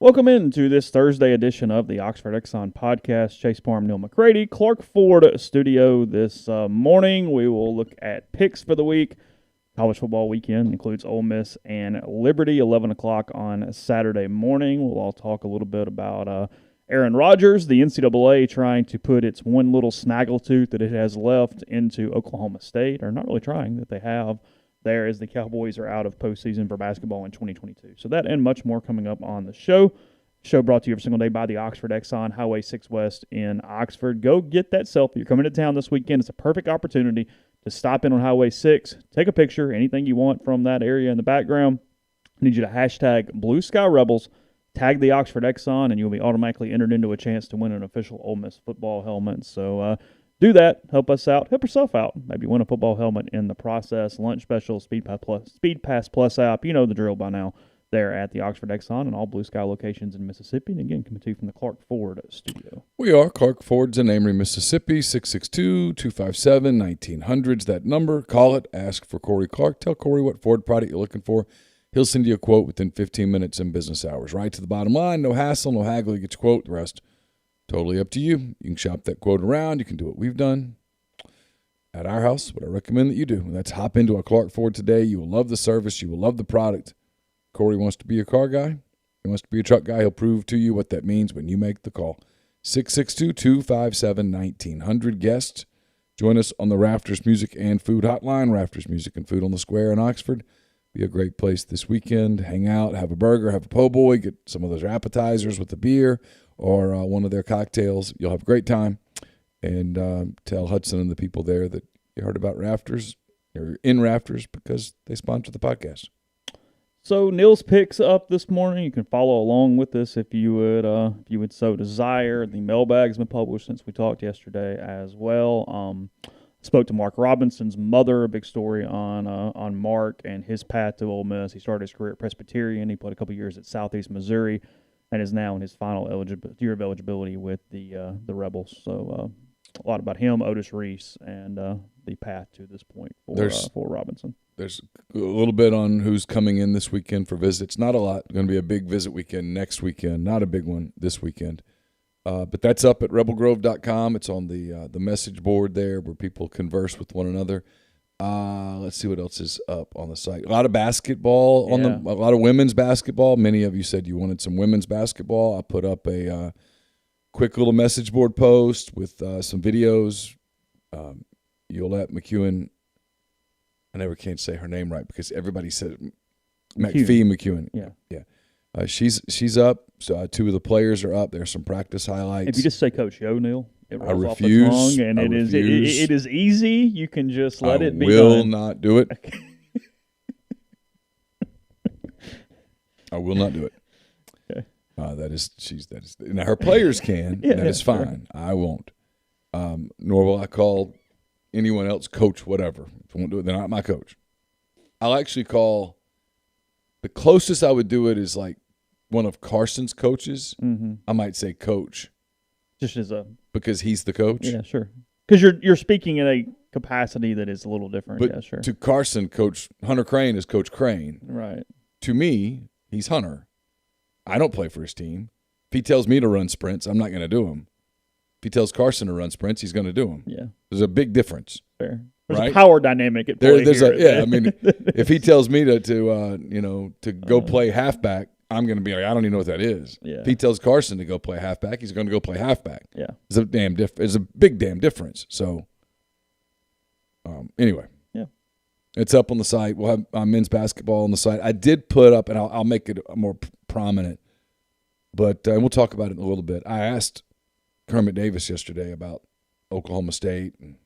Welcome into this Thursday edition of the Oxford Exxon Podcast. Chase Parham, Neal, McCready, Clark Ford studio this morning. We will look at picks for the week. College football weekend includes Ole Miss and Liberty, 11 o'clock on Saturday morning. We'll all talk a little bit about Aaron Rodgers, the NCAA trying to put its one little snaggletooth that it has left into Oklahoma State, or not really trying, that they have there as the Cowboys are out of postseason for basketball in 2022. So that and much more coming up on the show. Show brought to you every single day by the Oxford Exxon, Highway 6 West in Oxford. Go get that selfie. You're coming to town this weekend. It's a perfect opportunity to stop in on Highway 6, take a picture, anything you want from that area in the background. I need you to hashtag Blue Sky Rebels, tag the Oxford Exxon, and you'll be automatically entered into a chance to win an official Ole Miss football helmet. So do that. Help us out. Help yourself out. Maybe win a football helmet in the process. Lunch special, Speed Pass Plus app. You know the drill by now there at the Oxford Exxon and all Blue Sky locations in Mississippi. And again, coming to you from the Clark Ford studio. We are Clark Ford's in Amory, Mississippi, 662-257-1900's that number. Call it. Ask for Corey Clark. Tell Corey what Ford product you're looking for. He'll send you a quote within 15 minutes in business hours. Right to the bottom line. No hassle, no haggle. Get your quote. The rest, totally up to you. You can shop that quote around. You can do what we've done at our house, what I recommend that you do. And that's hop into a Clark Ford today. You will love the service. You will love the product. Corey wants to be a car guy. He wants to be a truck guy. He'll prove to you what that means when you make the call. 662-257-1900. Guests, join us on the Rafters Music and Food Hotline. Rafters Music and Food on the Square in Oxford. Be a great place this weekend. Hang out, have a burger, have a po' boy, get some of those appetizers with the beer or one of their cocktails. You'll have a great time. And tell Hudson and the people there that you heard about Rafters. You're in Rafters because they sponsor the podcast. So Neal's picks up this morning. You can follow along with us if you would so desire. The mailbag's been published since we talked yesterday as well. Spoke to Mark Robinson's mother. A big story on Mark and his path to Ole Miss. He started his career at Presbyterian. He played a couple years at Southeast Missouri, and is now in his final year of eligibility with the Rebels. So a lot about him, Otis Reese, and the path to this point for Robinson. There's a little bit on who's coming in this weekend for visits. Not a lot. Going to be a big visit weekend next weekend. Not a big one this weekend. But that's up at rebelgrove.com. It's on the message board there where people converse with one another. Let's see what else is up on the site. A lot of basketball a lot of women's basketball. Many of you said you wanted some women's basketball. I put up a quick little message board post with some videos. Yolette McEwen. I never can't say her name right because everybody said McKeon. Yeah. She's up. So two of the players are up. There's some practice highlights. If you just say Coach Yo, Neal, it rolls I off the tongue, and it is easy. You can just let it be done. I will not do it. I will not do it. Okay. That is now her players can. That is fine. Sure. I won't. Nor will I call anyone else coach whatever. If I won't do it, they're not my coach. I'll actually call the closest I would do it is like one of Carson's coaches. Mm-hmm. I might say coach. Just as because he's the coach. Yeah, sure. Because you're speaking in a capacity that is a little different. But yeah, sure. To Carson, Coach Hunter Crane is Coach Crane. Right. To me, he's Hunter. I don't play for his team. If he tells me to run sprints, I'm not going to do them. If he tells Carson to run sprints, he's going to do them. Yeah. There's a big difference. Fair. There's right? a power dynamic at play here. I mean, if he tells me to go play halfback, I'm going to be like, I don't even know what that is. Yeah. If he tells Carson to go play halfback, he's going to go play halfback. Yeah. It's a big damn difference. So, anyway. Yeah. It's up on the site. We'll have men's basketball on the site. I did put up, and I'll make it more prominent, but we'll talk about it in a little bit. I asked Kermit Davis yesterday about Oklahoma State, and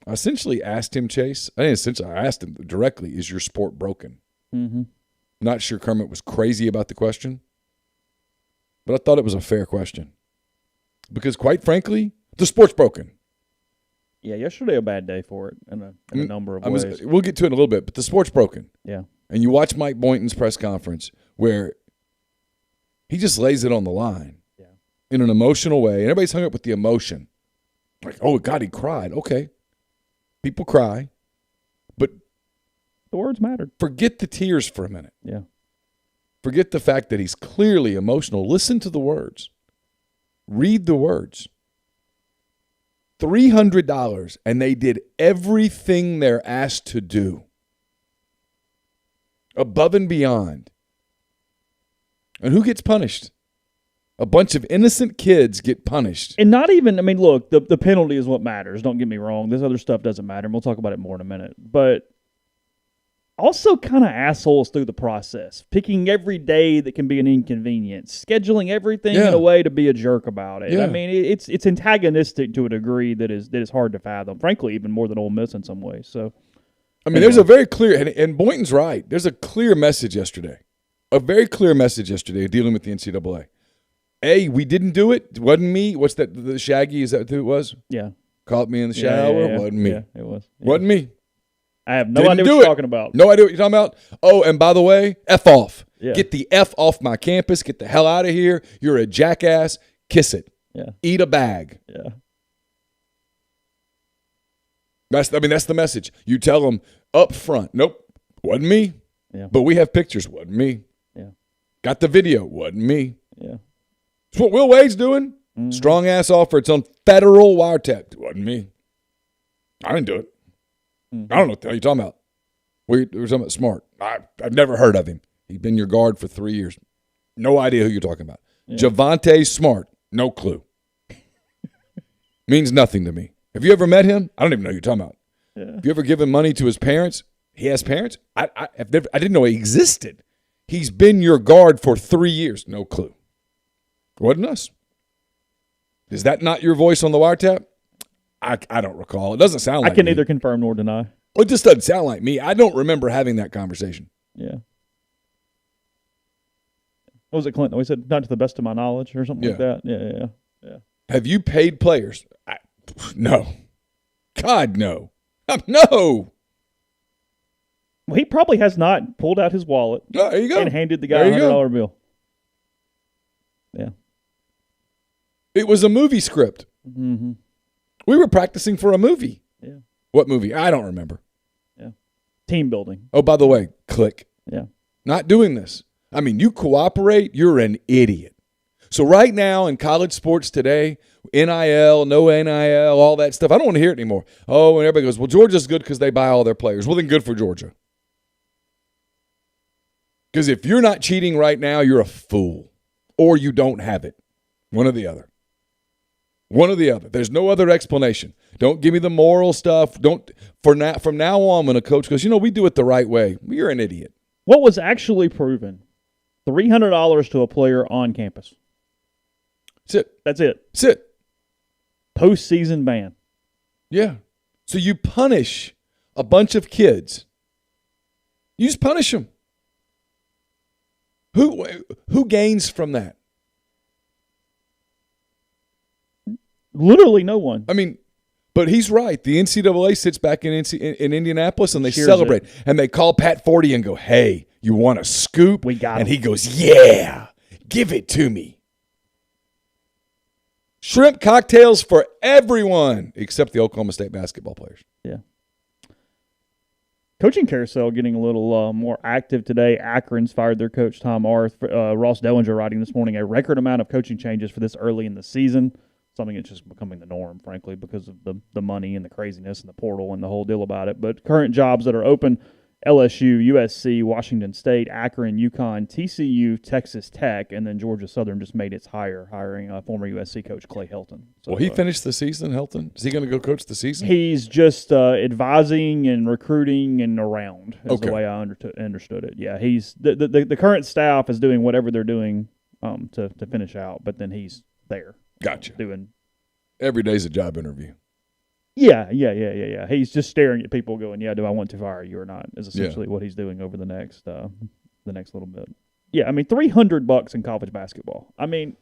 I essentially asked him, Chase. I asked him directly, is your sport broken? Mm-hmm. Not sure Kermit was crazy about the question, but I thought it was a fair question. Because quite frankly, the sport's broken. Yeah, yesterday a bad day for it in a number of ways. We'll get to it in a little bit, but the sport's broken. Yeah. And you watch Mike Boynton's press conference where he just lays it on the line in an emotional way, and everybody's hung up with the emotion. Like, oh, God, he cried. Okay. People cry, but the words mattered. Forget the tears for a minute. Yeah. Forget the fact that he's clearly emotional. Listen to the words. Read the words. $300, and they did everything they're asked to do. Above and beyond. And who gets punished? A bunch of innocent kids get punished. And not even, I mean, look, the penalty is what matters. Don't get me wrong. This other stuff doesn't matter, and we'll talk about it more in a minute. But also kind of assholes through the process, picking every day that can be an inconvenience, scheduling everything in a way to be a jerk about it. Yeah. I mean, it's antagonistic to a degree that is hard to fathom, frankly, even more than Ole Miss in some ways. So, I mean, there's a very clear, and Boynton's right, there's a clear message yesterday. A very clear message yesterday dealing with the NCAA. A, we didn't do it. It wasn't me. What's that? The Shaggy, is that who it was? Yeah. Caught me in the shower. Yeah. Wasn't me. Yeah, it was. Yeah. Wasn't me. I have no idea what you're talking about. No idea what you're talking about. Oh, and by the way, F off. Yeah. Get the F off my campus. Get the hell out of here. You're a jackass. Kiss it. Yeah. Eat a bag. Yeah. That's the message. You tell them up front. Nope. Wasn't me. Yeah. But we have pictures. Wasn't me. Yeah. Got the video. Wasn't me. Yeah. That's what Will Wade's doing. Mm-hmm. Strong ass offer. It's on federal wiretap. Wasn't me. I didn't do it. Mm-hmm. I don't know what the hell you're talking about. We're talking about Smart. I've never heard of him. He's been your guard for 3 years. No idea who you're talking about. Yeah. Javante Smart. No clue. Means nothing to me. Have you ever met him? I don't even know who you're talking about. Yeah. Have you ever given money to his parents? He has parents? I didn't know he existed. He's been your guard for 3 years. No clue. Wasn't us. Is that not your voice on the wiretap? I don't recall. It doesn't sound like I can me. neither confirm nor deny. Well, it just doesn't sound like me. I don't remember having that conversation. Yeah. What was it, Clinton? We said, not to the best of my knowledge or something like that. Yeah. Have you paid players? No. God, no. No. Well, he probably has not pulled out his wallet there you go. And handed the guy a $100 bill. Yeah. It was a movie script. Mm-hmm. We were practicing for a movie. Yeah. What movie? I don't remember. Yeah. Team building. Oh, by the way, click. Yeah. Not doing this. I mean, you cooperate, you're an idiot. So right now in college sports today, NIL, no NIL, all that stuff, I don't want to hear it anymore. Oh, and everybody goes, well, Georgia's good because they buy all their players. Well, then good for Georgia. Because if you're not cheating right now, you're a fool. Or you don't have it. One or the other. One or the other. There's no other explanation. Don't give me the moral stuff. From now on, when a coach goes, we do it the right way, you're an idiot. What was actually proven? $300 to a player on campus. That's it. Postseason ban. Yeah. So you punish a bunch of kids. You just punish them. Who gains from that? Literally no one. I mean, but he's right. The NCAA sits back in Indianapolis and they Cheers celebrate. it. And they call Pat Forty and go, hey, you want a scoop? We got him. And he goes, yeah, give it to me. Shrimp cocktails for everyone except the Oklahoma State basketball players. Yeah. Coaching carousel getting a little more active today. Akron's fired their coach, Tom Arth. Ross Dellinger writing this morning, a record amount of coaching changes for this early in the season. Something that's just becoming the norm, frankly, because of the money and the craziness and the portal and the whole deal about it. But current jobs that are open, LSU, USC, Washington State, Akron, UConn, TCU, Texas Tech, and then Georgia Southern just made its hire, hiring former USC coach Clay Helton. So, Will he finish the season, Helton? Is he going to go coach the season? He's just advising and recruiting and around is the way I understood it. Yeah, he's the current staff is doing whatever they're doing to finish out, but then he's there. Gotcha. Doing every day's a job interview. Yeah. He's just staring at people going, do I want to fire you or not, is essentially what he's doing over the next little bit. Yeah, I mean, $300 in college basketball. I mean,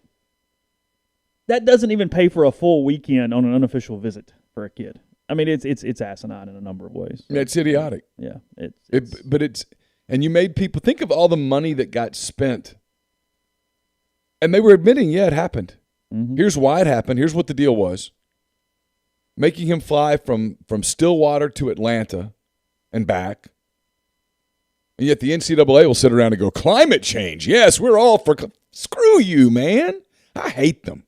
that doesn't even pay for a full weekend on an unofficial visit for a kid. I mean, it's asinine in a number of ways. So, it's idiotic. Yeah. And you made people think of all the money that got spent. And they were admitting, it happened. Mm-hmm. Here's why it happened. Here's what the deal was. Making him fly from Stillwater to Atlanta and back. And yet the NCAA will sit around and go, climate change. Yes, we're all for screw you, man. I hate them.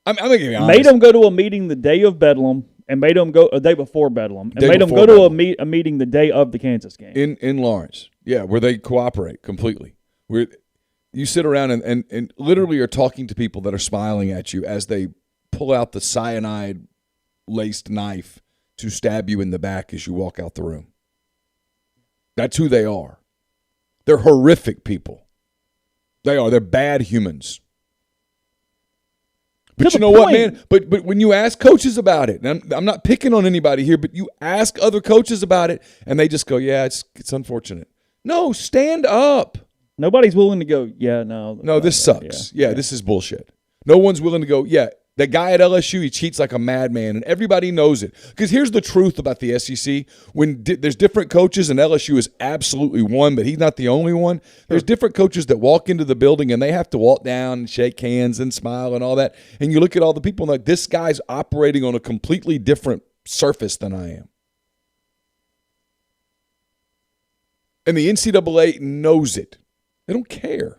I'm going to be honest. Made them go to a meeting the day of Bedlam and made them go a day before Bedlam and made them go to a meeting the day of the Kansas game. In Lawrence. Yeah, where they cooperate completely. You sit around and literally are talking to people that are smiling at you as they pull out the cyanide-laced knife to stab you in the back as you walk out the room. That's who they are. They're horrific people. They are. They're bad humans. But you know what, man? But when you ask coaches about it, and I'm not picking on anybody here, but you ask other coaches about it, and they just go, yeah, it's unfortunate. No, stand up. Nobody's willing to go, yeah, no. No, this sucks. Yeah, this is bullshit. No one's willing to go, yeah, that guy at LSU, he cheats like a madman, and everybody knows it. Because here's the truth about the SEC. When there's different coaches, and LSU is absolutely one, but he's not the only one. There's different coaches that walk into the building, and they have to walk down and shake hands and smile and all that. And you look at all the people, and like, this guy's operating on a completely different surface than I am. And the NCAA knows it. They don't care.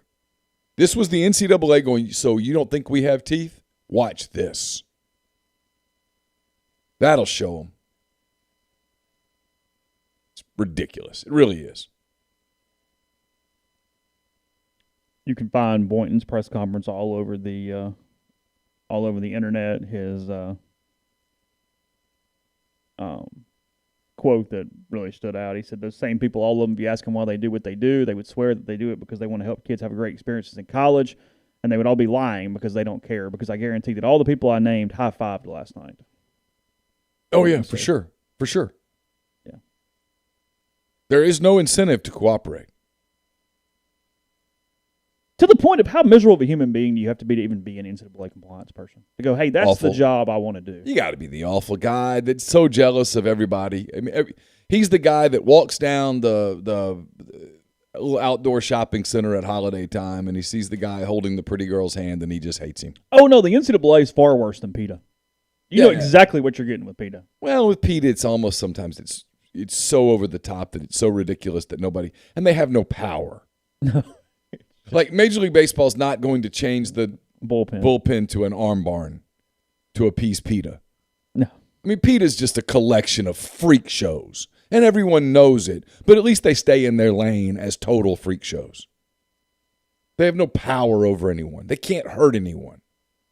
This was the NCAA going, so you don't think we have teeth? Watch this. That'll show them. It's ridiculous. It really is. You can find Boynton's press conference all over the internet. His quote that really stood out. He said, "Those same people, all of them, if you ask them why they do what they do, they would swear that they do it because they want to help kids have great experiences in college. And they would all be lying because they don't care, because I guarantee that all the people I named high-fived last night." Oh, yeah, for sure. For sure. Yeah. There is no incentive to cooperate. To the point of how miserable of a human being do you have to be to even be an NCAA compliance person? To go, hey, that's awful. The job I want to do. You got to be the awful guy that's so jealous of everybody. I mean, he's the guy that walks down the little outdoor shopping center at holiday time, and he sees the guy holding the pretty girl's hand, and he just hates him. Oh, no, the NCAA is far worse than PETA. You know exactly what you're getting with PETA. Well, with PETA, it's almost sometimes it's so over the top that it's so ridiculous that nobody – and they have no power. Like, Major League Baseball is not going to change the bullpen to an arm barn to appease PETA. No. I mean, PETA is just a collection of freak shows, and everyone knows it, but at least they stay in their lane as total freak shows. They have no power over anyone. They can't hurt anyone.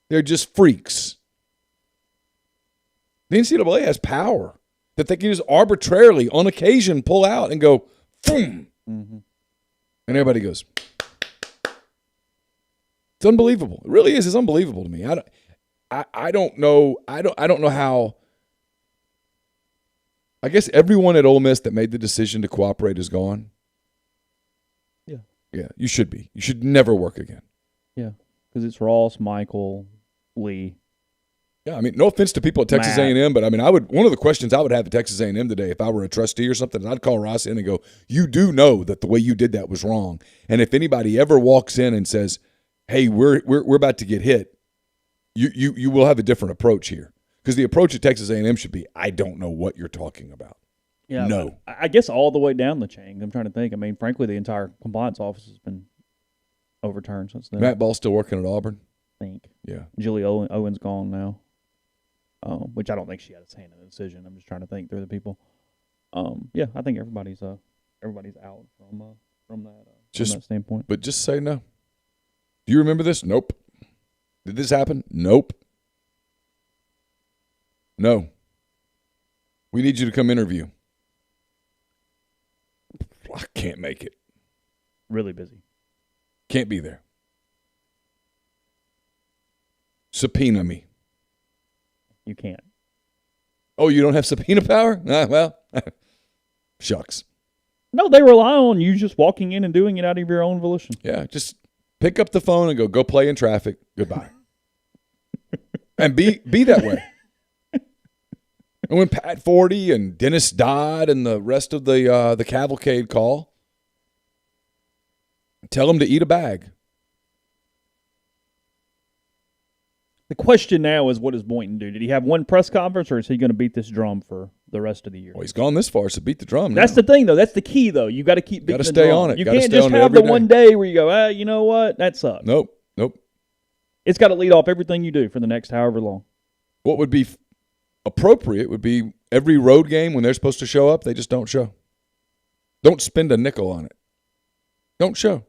They're just freaks. The NCAA has power that they can just arbitrarily, on occasion, pull out and go, boom. Mm-hmm. And everybody goes, it's unbelievable. It really is. It's unbelievable to me. I don't know. I don't know how. I guess everyone at Ole Miss that made the decision to cooperate is gone. Yeah. Yeah, you should be. You should never work again. Yeah, because it's Ross, Michael, Lee. Yeah, I mean, no offense to people at Texas A&M, but I mean, one of the questions I would have at Texas A&M today, if I were a trustee or something, I'd call Ross in and go, "You do know that the way you did that was wrong, and if anybody ever walks in and says, 'Hey, we're about to get hit,' you will have a different approach here, because the approach at Texas A&M should be, I don't know what you're talking about." Yeah, no. I guess all the way down the chain. I'm trying to think. I mean, frankly, the entire compliance office has been overturned since then. Matt Ball's still working at Auburn. I think. Yeah. Julie Owen's gone now. Which I don't think she had a hand in the decision. I'm just trying to think through the people. Yeah, I think everybody's out from that standpoint. But just say no. Do you remember this? Nope. Did this happen? Nope. No. We need you to come interview. I can't make it. Really busy. Can't be there. Subpoena me. You can't. Oh, you don't have subpoena power? Well, shucks. No, they rely on you just walking in and doing it out of your own volition. Yeah, just pick up the phone and go play in traffic. Goodbye. And be that way. And when Pat Forty and Dennis Dodd and the rest of the cavalcade call, tell them to eat a bag. The question now is, what does Boynton do? Did he have one press conference, or is he going to beat this drum for the rest of the year. Well, he's gone this far, so beat the drum now. That's the thing, though. That's the key, though. You got to keep beating the drum. Got to stay on it. You can't just have the one day where you go, you know what? That sucks. Nope. It's got to lead off everything you do for the next however long. What would be appropriate would be every road game when they're supposed to show up, they just don't show. Don't spend a nickel on it. Don't show.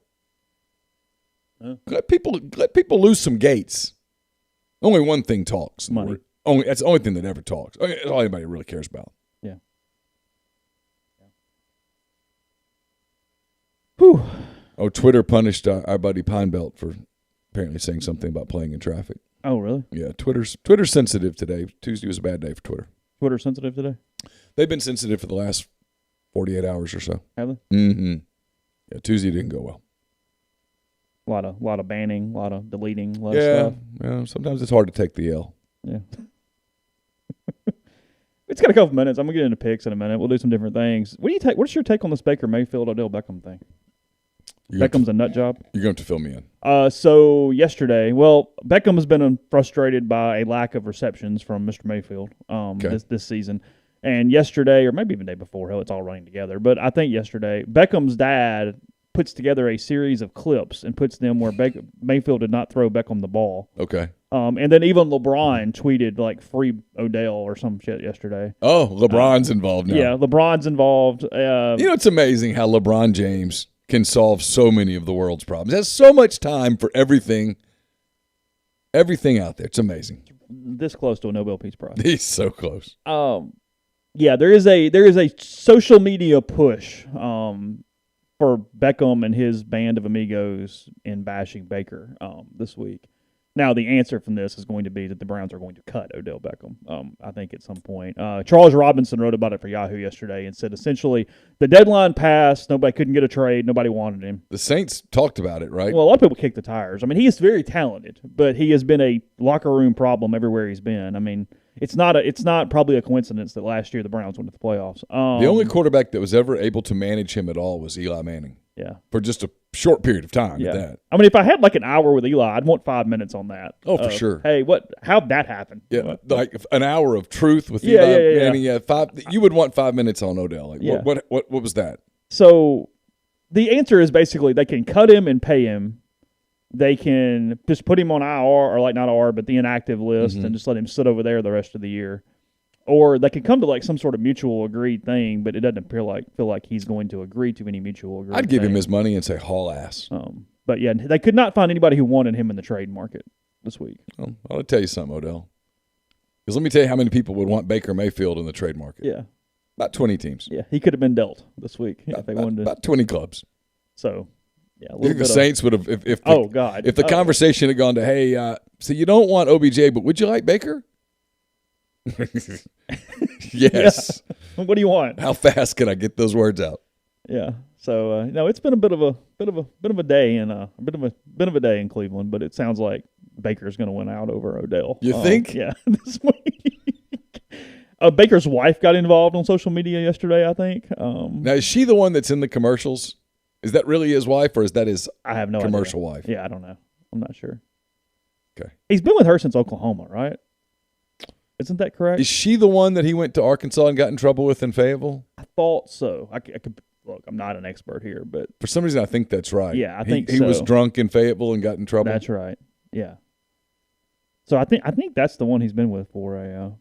Let people lose some gates. Only one thing talks. Money. That's the only thing that ever talks. That's all anybody really cares about. Yeah. Whew. Oh, Twitter punished our buddy Pinebelt for apparently saying something about playing in traffic. Oh, really? Yeah, Twitter's sensitive today. Tuesday was a bad day for Twitter. Twitter sensitive today? They've been sensitive for the last 48 hours or so. Have they? Mm-hmm. Yeah, Tuesday didn't go well. A lot of banning, a lot of deleting, a lot of stuff. Yeah, sometimes it's hard to take the L. Yeah. It's got a couple minutes. I'm gonna get into picks in a minute. We'll do some different things. What's your take on this Baker Mayfield Odell Beckham thing? Beckham's a nut job. You're going to fill me in. So yesterday, Beckham has been frustrated by a lack of receptions from Mr. Mayfield this season. And yesterday, or maybe even the day before, it's all running together. But I think yesterday, Beckham's dad puts together a series of clips and puts them where Mayfield did not throw Beckham the ball. Okay. And then even LeBron tweeted like free Odell or some shit yesterday. Oh, LeBron's involved now. Yeah, LeBron's involved. It's amazing how LeBron James can solve so many of the world's problems. He has so much time for everything out there. It's amazing. This close to a Nobel Peace Prize. He's so close. Yeah, there is a social media push for Beckham and his band of amigos in bashing Baker this week. Now, the answer from this is going to be that the Browns are going to cut Odell Beckham, I think, at some point. Charles Robinson wrote about it for Yahoo yesterday and said, essentially, the deadline passed. Nobody couldn't get a trade. Nobody wanted him. The Saints talked about it, right? Well, a lot of people kick the tires. I mean, he is very talented, but he has been a locker room problem everywhere he's been. I mean, it's not probably a coincidence that last year the Browns went to the playoffs. The only quarterback that was ever able to manage him at all was Eli Manning. Yeah. For just a short period of time at that. I mean, if I had like an hour with Eli, I'd want 5 minutes on that. Oh, for sure. Hey, how'd that happen? Yeah, like an hour of truth with Eli Manning. Yeah, you would want 5 minutes on Odell. Like, what was that? So the answer is basically they can cut him and pay him. They can just put him on IR, or like not IR, but the inactive list, and just let him sit over there the rest of the year. Or they can come to like some sort of mutual agreed thing, but it doesn't feel like he's going to agree to any mutual agreement. I'd give him his money and say haul ass. But yeah, they could not find anybody who wanted him in the trade market this week. Well, I'll tell you something, Odell. Because let me tell you how many people would want Baker Mayfield in the trade market. Yeah. About 20 teams. Yeah, he could have been dealt this week if they wanted to. About 20 clubs. So, yeah. You think the Saints would have, if the conversation had gone to, hey, so you don't want OBJ, but would you like Baker? Yes. Yeah. What do you want? How fast can I get those words out? Yeah. So no, it's been a bit of a day and a bit of a day in Cleveland, but it sounds like Baker's going to win out over Odell. You think? Yeah. This week. Baker's wife got involved on social media yesterday, I think. Now, is she the one that's in the commercials? Is that really his wife, or is that his I have no commercial idea. wife? Yeah, I don't know. I'm not sure. Okay. He's been with her since Oklahoma, right? Isn't that correct? Is she the one that he went to Arkansas and got in trouble with in Fayetteville? I thought so. I could look. I'm not an expert here, but for some reason I think that's right. Yeah, I think he was drunk in Fayetteville and got in trouble. That's right. Yeah. So I think that's the one he's been with for a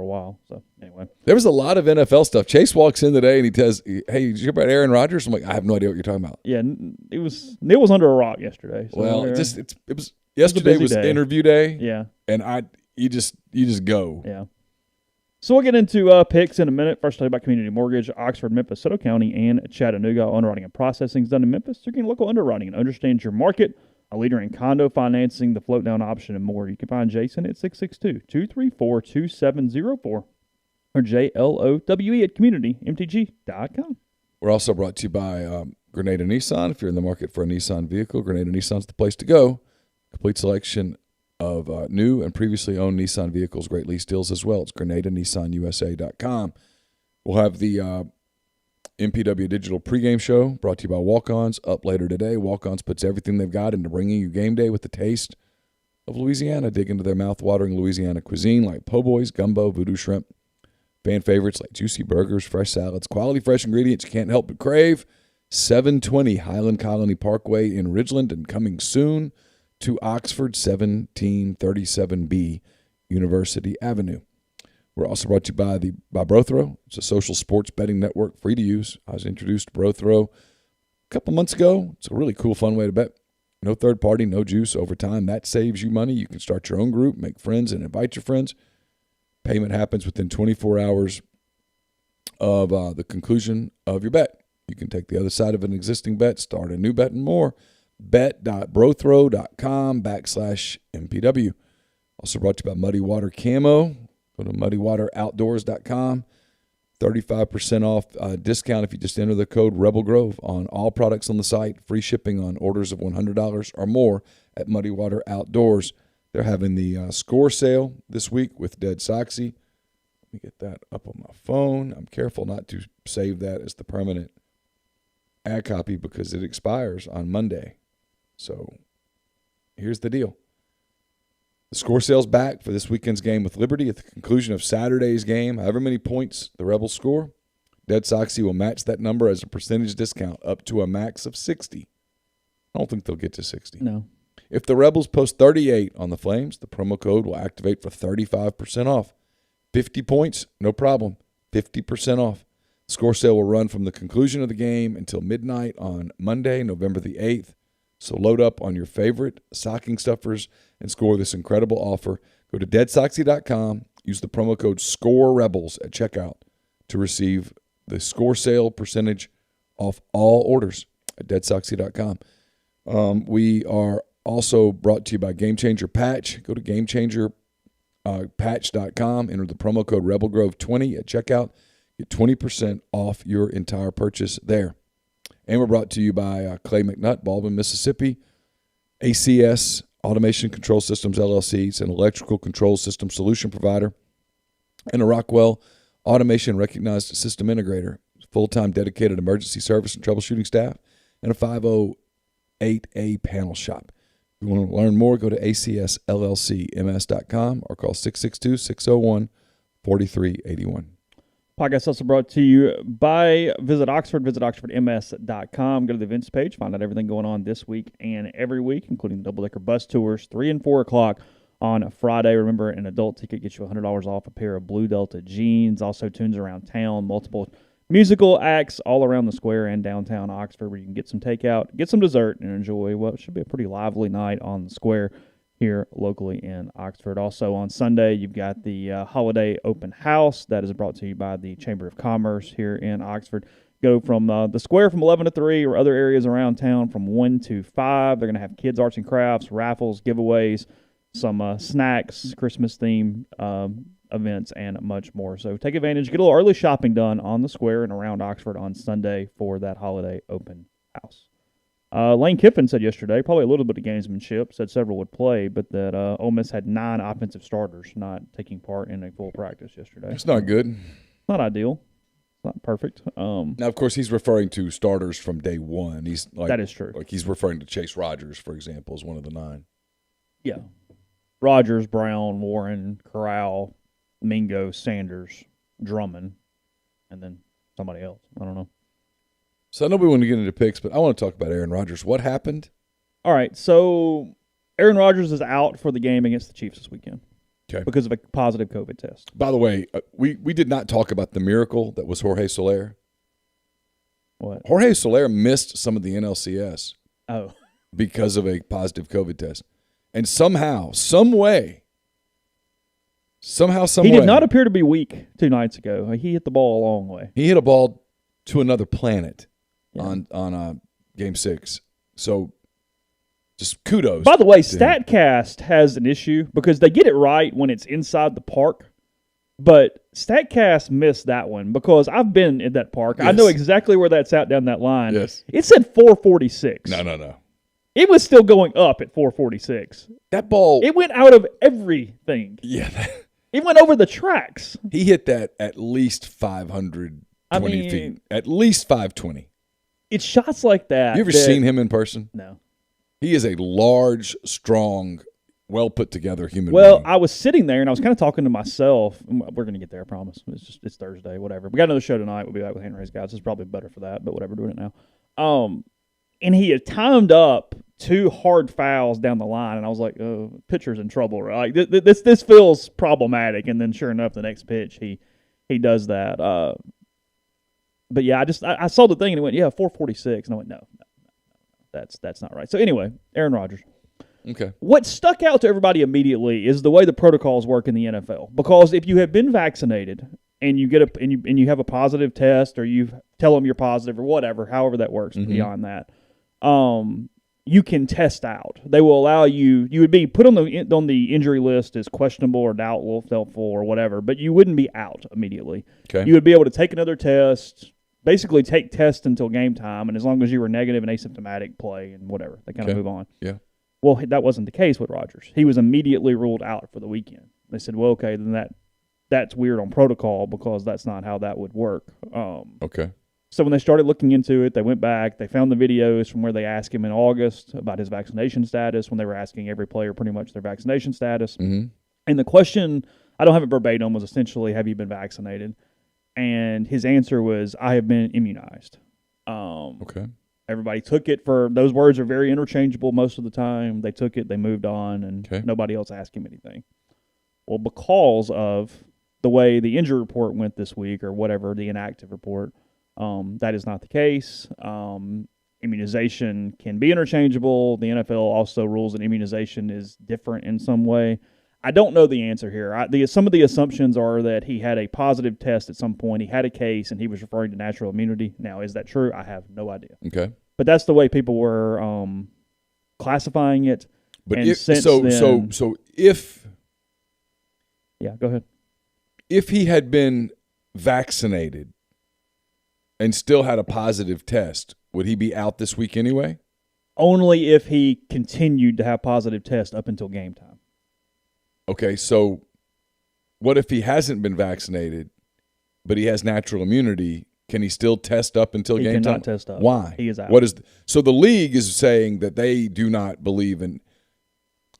while. So anyway, there was a lot of NFL stuff. Chase walks in today and he says, "Hey, did you hear about Aaron Rodgers?" I'm like, I have no idea what you're talking about. Yeah, Neal was under a rock yesterday. So well, it was yesterday was interview day. Yeah, and you just go. Yeah. So we'll get into picks in a minute. First, tell you about Community Mortgage, Oxford, Memphis, Soto County, and Chattanooga. Underwriting and processing is done in Memphis. So you can local underwriting and understand your market. A leader in condo financing, the float down option, and more. You can find Jason at 662-234-2704 or JLOWE at communitymtg.com. We're also brought to you by Grenada Nissan. If you're in the market for a Nissan vehicle, Grenada Nissan's the place to go. Complete selection of new and previously owned Nissan vehicles, great lease deals as well. It's GrenadaNissanUSA.com. We'll have the MPW Digital pregame show brought to you by Walk-Ons up later today. Walk-Ons puts everything they've got into bringing you game day with the taste of Louisiana. Dig into their mouth-watering Louisiana cuisine like po' boys, gumbo, voodoo shrimp, Fan favorites like juicy burgers, fresh salads, quality fresh ingredients you can't help but crave. 720 Highland Colony Parkway in Ridgeland, and coming soon to Oxford, 1737B University Avenue. We're also brought to you by Brothrow. It's a social sports betting network, free to use. I was introduced to Brothrow a couple months ago. It's a really cool, fun way to bet. No third party, no juice over time. That saves you money. You can start your own group, make friends, and invite your friends. Payment happens within 24 hours of the conclusion of your bet. You can take the other side of an existing bet, start a new bet, and more. Bet.brothrow.com/MPW. Also brought to you by Muddy Water Camo. Go to muddywateroutdoors.com. 35% off discount if you just enter the code Rebel Grove on all products on the site. Free shipping on orders of $100 or more at Muddy Water Outdoors. They're having the score sale this week with Dead Soxy. Let me get that up on my phone. I'm careful not to save that as the permanent ad copy because it expires on Monday. So here's the deal. The score sale's back for this weekend's game with Liberty. At the conclusion of Saturday's game, however many points the Rebels score, Dead Soxy will match that number as a percentage discount up to a max of 60. I don't think they'll get to 60. No. If the Rebels post 38 on the Flames, the promo code will activate for 35% off. 50 points, no problem. 50% off. The score sale will run from the conclusion of the game until midnight on Monday, November the 8th. So load up on your favorite stocking stuffers and score this incredible offer. Go to deadsoxy.com. Use the promo code SCOREREBELS at checkout to receive the score sale percentage off all orders at deadsoxy.com. We are also brought to you by Game Changer Patch. Go to GameChangerPatch.com. Enter the promo code RebelGrove20 at checkout. Get 20% off your entire purchase there. And we're brought to you by Clay McNutt, Baldwin, Mississippi. ACS, Automation Control Systems, LLC. It's an electrical control system solution provider. And a Rockwell Automation Recognized System Integrator. Full-time dedicated emergency service and troubleshooting staff. And a 508A panel shop. If you want to learn more, go to acsllcms.com or call 662-601-4381. Podcast also brought to you by Visit Oxford, oxfordms.com. Go to the events page, find out everything going on this week and every week, including double-decker bus tours, 3 and 4 o'clock on Friday. Remember, an adult ticket gets you $100 off a pair of Blue Delta jeans. Also, tunes around town, multiple musical acts all around the square and downtown Oxford where you can get some takeout, get some dessert, and enjoy what should be a pretty lively night on the square here locally in Oxford. Also on Sunday, you've got the holiday open house that is brought to you by the Chamber of Commerce here in Oxford. Go from the square from 11 to 3 or other areas around town from 1 to 5. They're going to have kids' arts and crafts, raffles, giveaways, some snacks, Christmas-themed events, and much more. So take advantage. Get a little early shopping done on the square and around Oxford on Sunday for that holiday open house. Lane Kiffin said yesterday, probably a little bit of gamesmanship, said several would play, but that Ole Miss had 9 offensive starters not taking part in a full practice yesterday. It's not good. Not ideal. It's not perfect. Now, of course, he's referring to starters from day one. He's like, that is true. Like he's referring to Chase Rodgers, for example, as one of the 9. Yeah. Rodgers, Brown, Warren, Corral, Mingo, Sanders, Drummond, and then somebody else. I don't know. So I know we want to get into picks, but I want to talk about Aaron Rodgers. What happened? All right, so Aaron Rodgers is out for the game against the Chiefs this weekend because of a positive COVID test. By the way, we did not talk about the miracle that was Jorge Soler. What? Jorge Soler missed some of the NLCS because of a positive COVID test. And somehow, some way, he did not appear to be weak 2 nights ago. He hit the ball a long way. He hit a ball to another planet on Game 6. So just kudos. By the way, StatCast has an issue because they get it right when it's inside the park. But StatCast missed that one because I've been in that park. Yes. I know exactly where that's at down that line. Yes. It said 446. No. It was still going up at 446. That ball. It went out of everything. Yeah. It went over the tracks. He hit that at least 520 feet. At least 520. It's shots like that. You ever seen him in person? No. He is a large, strong well put together human Well, being. I was sitting there and I was kind of talking to myself. We're going to get there, I promise. It's Thursday, whatever. We got another show tonight. We'll be back with Hand Raised Guys. It's probably better for that, but whatever, doing it now. And he had timed up 2 hard fouls down the line, and I was like, "Oh, pitcher's in trouble, right? Like, this feels problematic." And then, sure enough, the next pitch he does that. But yeah, I saw the thing and it went, yeah, 446, and I went, no, that's not right. So anyway, Aaron Rodgers. Okay. What stuck out to everybody immediately is the way the protocols work in the NFL. Because if you have been vaccinated and you you have a positive test, or you tell them you're positive or whatever, however that works beyond that, you can test out. They will allow you would be put on the injury list as questionable or doubtful or whatever, but you wouldn't be out immediately. Okay. You would be able to take another test, basically take tests until game time, and as long as you were negative and asymptomatic, play and whatever. They kind of move on. Yeah. Well, that wasn't the case with Rodgers. He was immediately ruled out for the weekend. They said, well, okay, then that's weird on protocol because that's not how that would work. Okay. So when they started looking into it, they went back. They found the videos from where they asked him in August about his vaccination status, when they were asking every player pretty much their vaccination status. Mm-hmm. And the question, I don't have it verbatim, was essentially, have you been vaccinated? And his answer was, I have been immunized. Okay. Everybody took it for, those words are very interchangeable most of the time. They took it, they moved on, and nobody else asked him anything. Well, because of the way the injury report went this week, or whatever, the inactive report, that is not the case. Immunization can be interchangeable. The NFL also rules that immunization is different in some way. I don't know the answer here. Some of the assumptions are that he had a positive test at some point. He had a case, and he was referring to natural immunity. Now, is that true? I have no idea. Okay. But that's the way people were classifying it. But and if, since so if yeah, go ahead. If he had been vaccinated and still had a positive test, would he be out this week anyway? Only if he continued to have positive tests up until game time. Okay, so what if he hasn't been vaccinated, but he has natural immunity? Can he still test up until game time? He cannot test up. Why? He is out. So the league is saying that they do not believe in.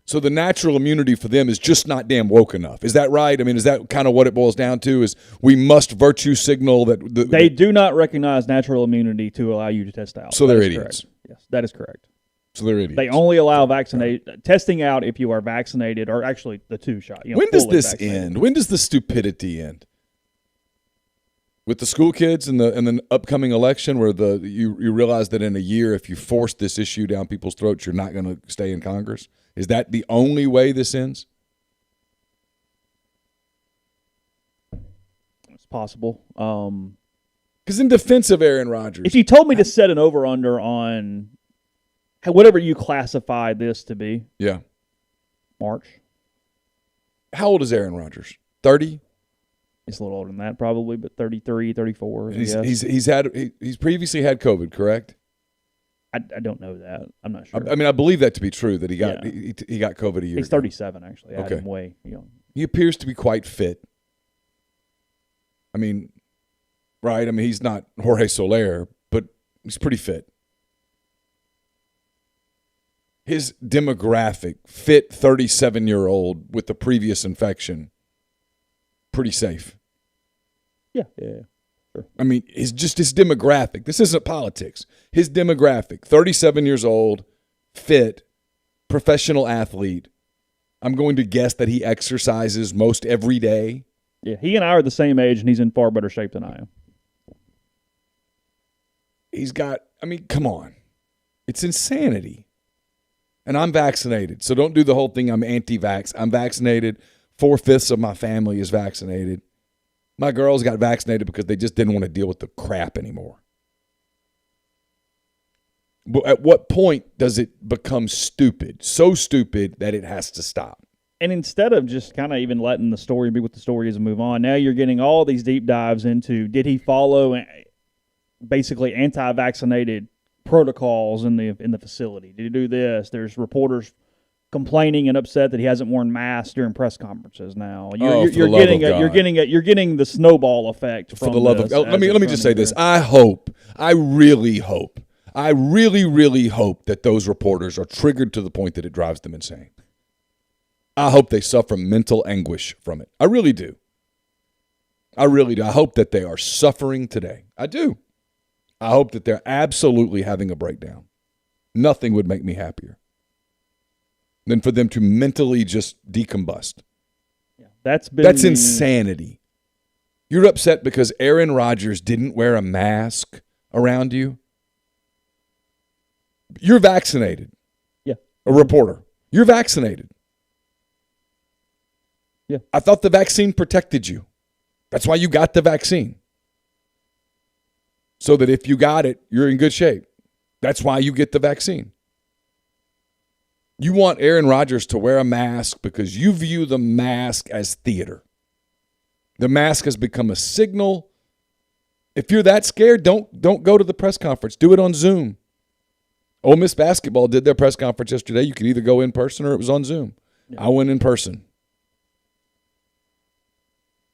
So the natural immunity for them is just not damn woke enough. Is that right? I mean, is that kind of what it boils down to? Is we must virtue signal that they do not recognize natural immunity to allow you to test out. So they're idiots. Correct. Yes, that is correct. So they're idiots. They only allow testing out if you are vaccinated, or actually the 2-shot. When does this end? When does the stupidity end? With the school kids and the upcoming election, where you realize that in a year, if you force this issue down people's throats, you're not going to stay in Congress? Is that the only way this ends? It's possible. Because in defense of Aaron Rodgers, if you told me to set an over-under on whatever you classify this to be, yeah, March. How old is Aaron Rodgers? 30? He's a little older than that, probably, but 33, 34. He's previously had COVID, correct? I don't know that. I'm not sure. I mean, I believe that to be true, that he got COVID a year ago. He's 37, actually. I had Okay. him way young. He appears to be quite fit. I mean, right? I mean, he's not Jorge Soler, but he's pretty fit. His demographic, fit 37-year-old with the previous infection, pretty safe. Yeah. Sure. I mean, his demographic. This isn't politics. His demographic, 37 years old, fit, professional athlete. I'm going to guess that he exercises most every day. Yeah, he and I are the same age, and he's in far better shape than I am. Come on. It's insanity. And I'm vaccinated, so don't do the whole thing I'm anti-vax. I'm vaccinated. 4/5 of my family is vaccinated. My girls got vaccinated because they just didn't want to deal with the crap anymore. But at what point does it become stupid? So stupid that it has to stop. And instead of just kind of even letting the story be what the story is and move on, now you're getting all these deep dives into, did he follow basically anti-vaccinated protocols in the facility? Did he do this? There's reporters complaining and upset that he hasn't worn masks during press conferences. Now you're getting the snowball effect. For the love of God, let me just say this. I really hope that those reporters are triggered to the point that it drives them insane. I hope they suffer mental anguish from it. I really do. I really do. I hope that they are suffering today. I do. I hope that they're absolutely having a breakdown. Nothing would make me happier than for them to mentally just decombust. Yeah, that's insanity. You're upset because Aaron Rodgers didn't wear a mask around you? You're vaccinated. Yeah. A reporter. You're vaccinated. Yeah. I thought the vaccine protected you. That's why you got the vaccine. So that if you got it, you're in good shape. That's why you get the vaccine. You want Aaron Rodgers to wear a mask because you view the mask as theater. The mask has become a signal. If you're that scared, don't go to the press conference. Do it on Zoom. Ole Miss basketball did their press conference yesterday. You could either go in person or it was on Zoom. Yeah. I went in person.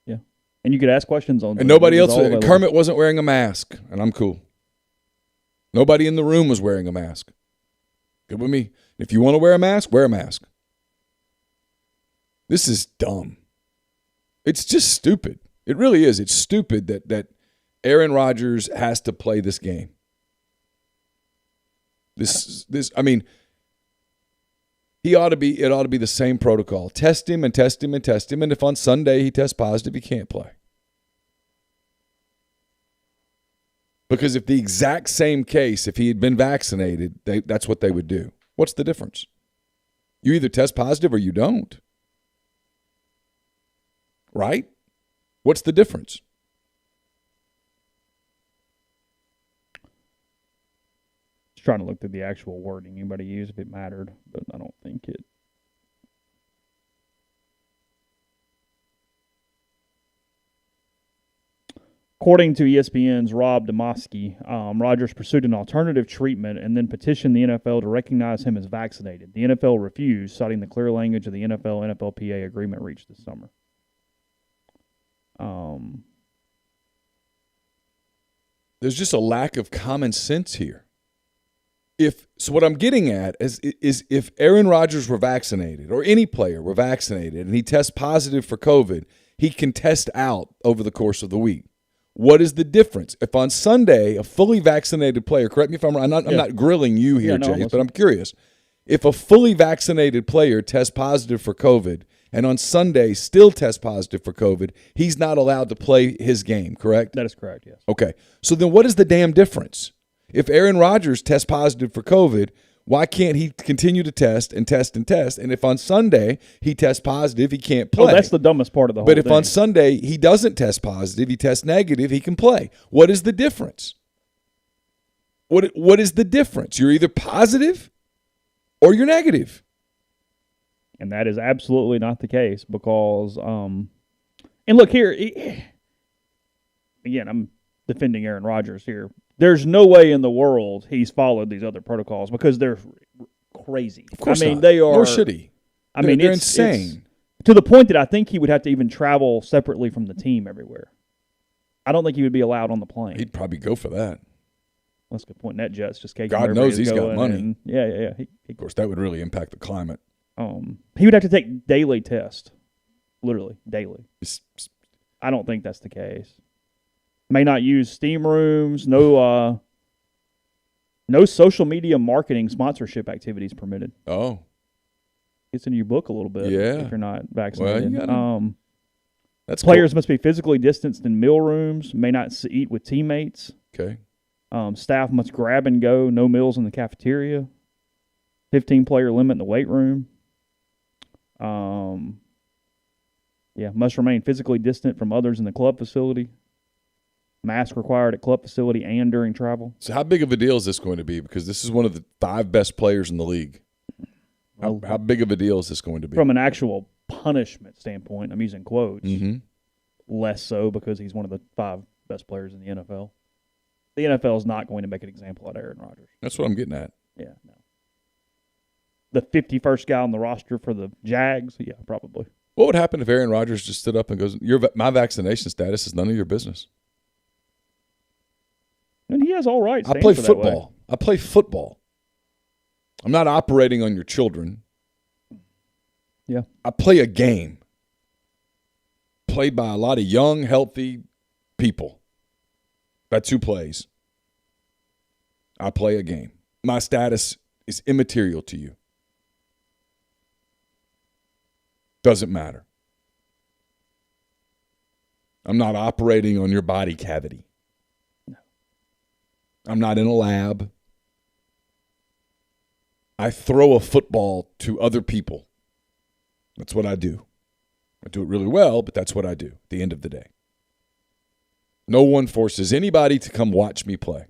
Yeah. And you could ask questions on Zoom. And nobody else. Kermit wasn't wearing a mask, and I'm cool. Nobody in the room was wearing a mask. Good with me. If you want to wear a mask, wear a mask. This is dumb. It's just stupid. It really is. It's stupid that Aaron Rodgers has to play this game. I mean, it ought to be the same protocol. Test him and test him and test him, and if on Sunday he tests positive, he can't play. Because if the exact same case, if he had been vaccinated, that's what they would do. What's the difference? You either test positive or you don't. Right? What's the difference? Just trying to look through the actual wording anybody used if it mattered, but I don't think it. According to ESPN's Rob Demoski, Rodgers pursued an alternative treatment and then petitioned the NFL to recognize him as vaccinated. The NFL refused, citing the clear language of the NFL-NFLPA agreement reached this summer. There's just a lack of common sense here. So what I'm getting at is if Aaron Rodgers were vaccinated or any player were vaccinated and he tests positive for COVID, he can test out over the course of the week. What is the difference? If on Sunday a fully vaccinated player, correct me if I'm wrong, I'm not grilling you here, Chase, but I'm curious. If a fully vaccinated player tests positive for COVID and on Sunday still tests positive for COVID, he's not allowed to play his game, correct? That is correct, yes. Okay. So then what is the damn difference? If Aaron Rodgers tests positive for COVID, why can't he continue to test and test and test? And if on Sunday he tests positive, he can't play. Oh, that's the dumbest part of the whole thing. But if on Sunday he doesn't test positive, he tests negative, he can play. What is the difference? What is the difference? You're either positive or you're negative. And that is absolutely not the case because, and look here, again, I'm defending Aaron Rodgers here. There's no way in the world he's followed these other protocols because they're crazy. Of course not. They are. Nor should he. They're insane. To the point that I think he would have to even travel separately from the team everywhere. I don't think he would be allowed on the plane. He'd probably go for that. That's a good point. NetJets just cake. God knows he's got money. And, yeah. Of course, that would really impact the climate. He would have to take daily tests, literally daily. I don't think that's the case. May not use steam rooms. No social media marketing sponsorship activities permitted. Oh, it's in your book a little bit. Yeah, if you're not vaccinated. Well, that's players cool. Must be physically distanced in meal rooms. May not eat with teammates. Okay. Staff must grab and go. No meals in the cafeteria. 15-player limit in the weight room. Must remain physically distant from others in the club facility. Mask required at club facility and during travel. So how big of a deal is this going to be? Because this is one of the 5 best players in the league. How big of a deal is this going to be? From an actual punishment standpoint, I'm using quotes. Mm-hmm. Less so because he's one of the 5 best players in the NFL. The NFL is not going to make an example out of Aaron Rodgers. That's what I'm getting at. Yeah, no. The 51st guy on the roster for the Jags? Yeah, probably. What would happen if Aaron Rodgers just stood up and goes, my vaccination status is none of your business? And he has all rights. I play football. I play football. I'm not operating on your children. Yeah. I play a game played by a lot of young, healthy people. That's who plays. I play a game. My status is immaterial to you. Doesn't matter. I'm not operating on your body cavity. No. I'm not in a lab. I throw a football to other people. That's what I do. I do it really well, but that's what I do at the end of the day. No one forces anybody to come watch me play.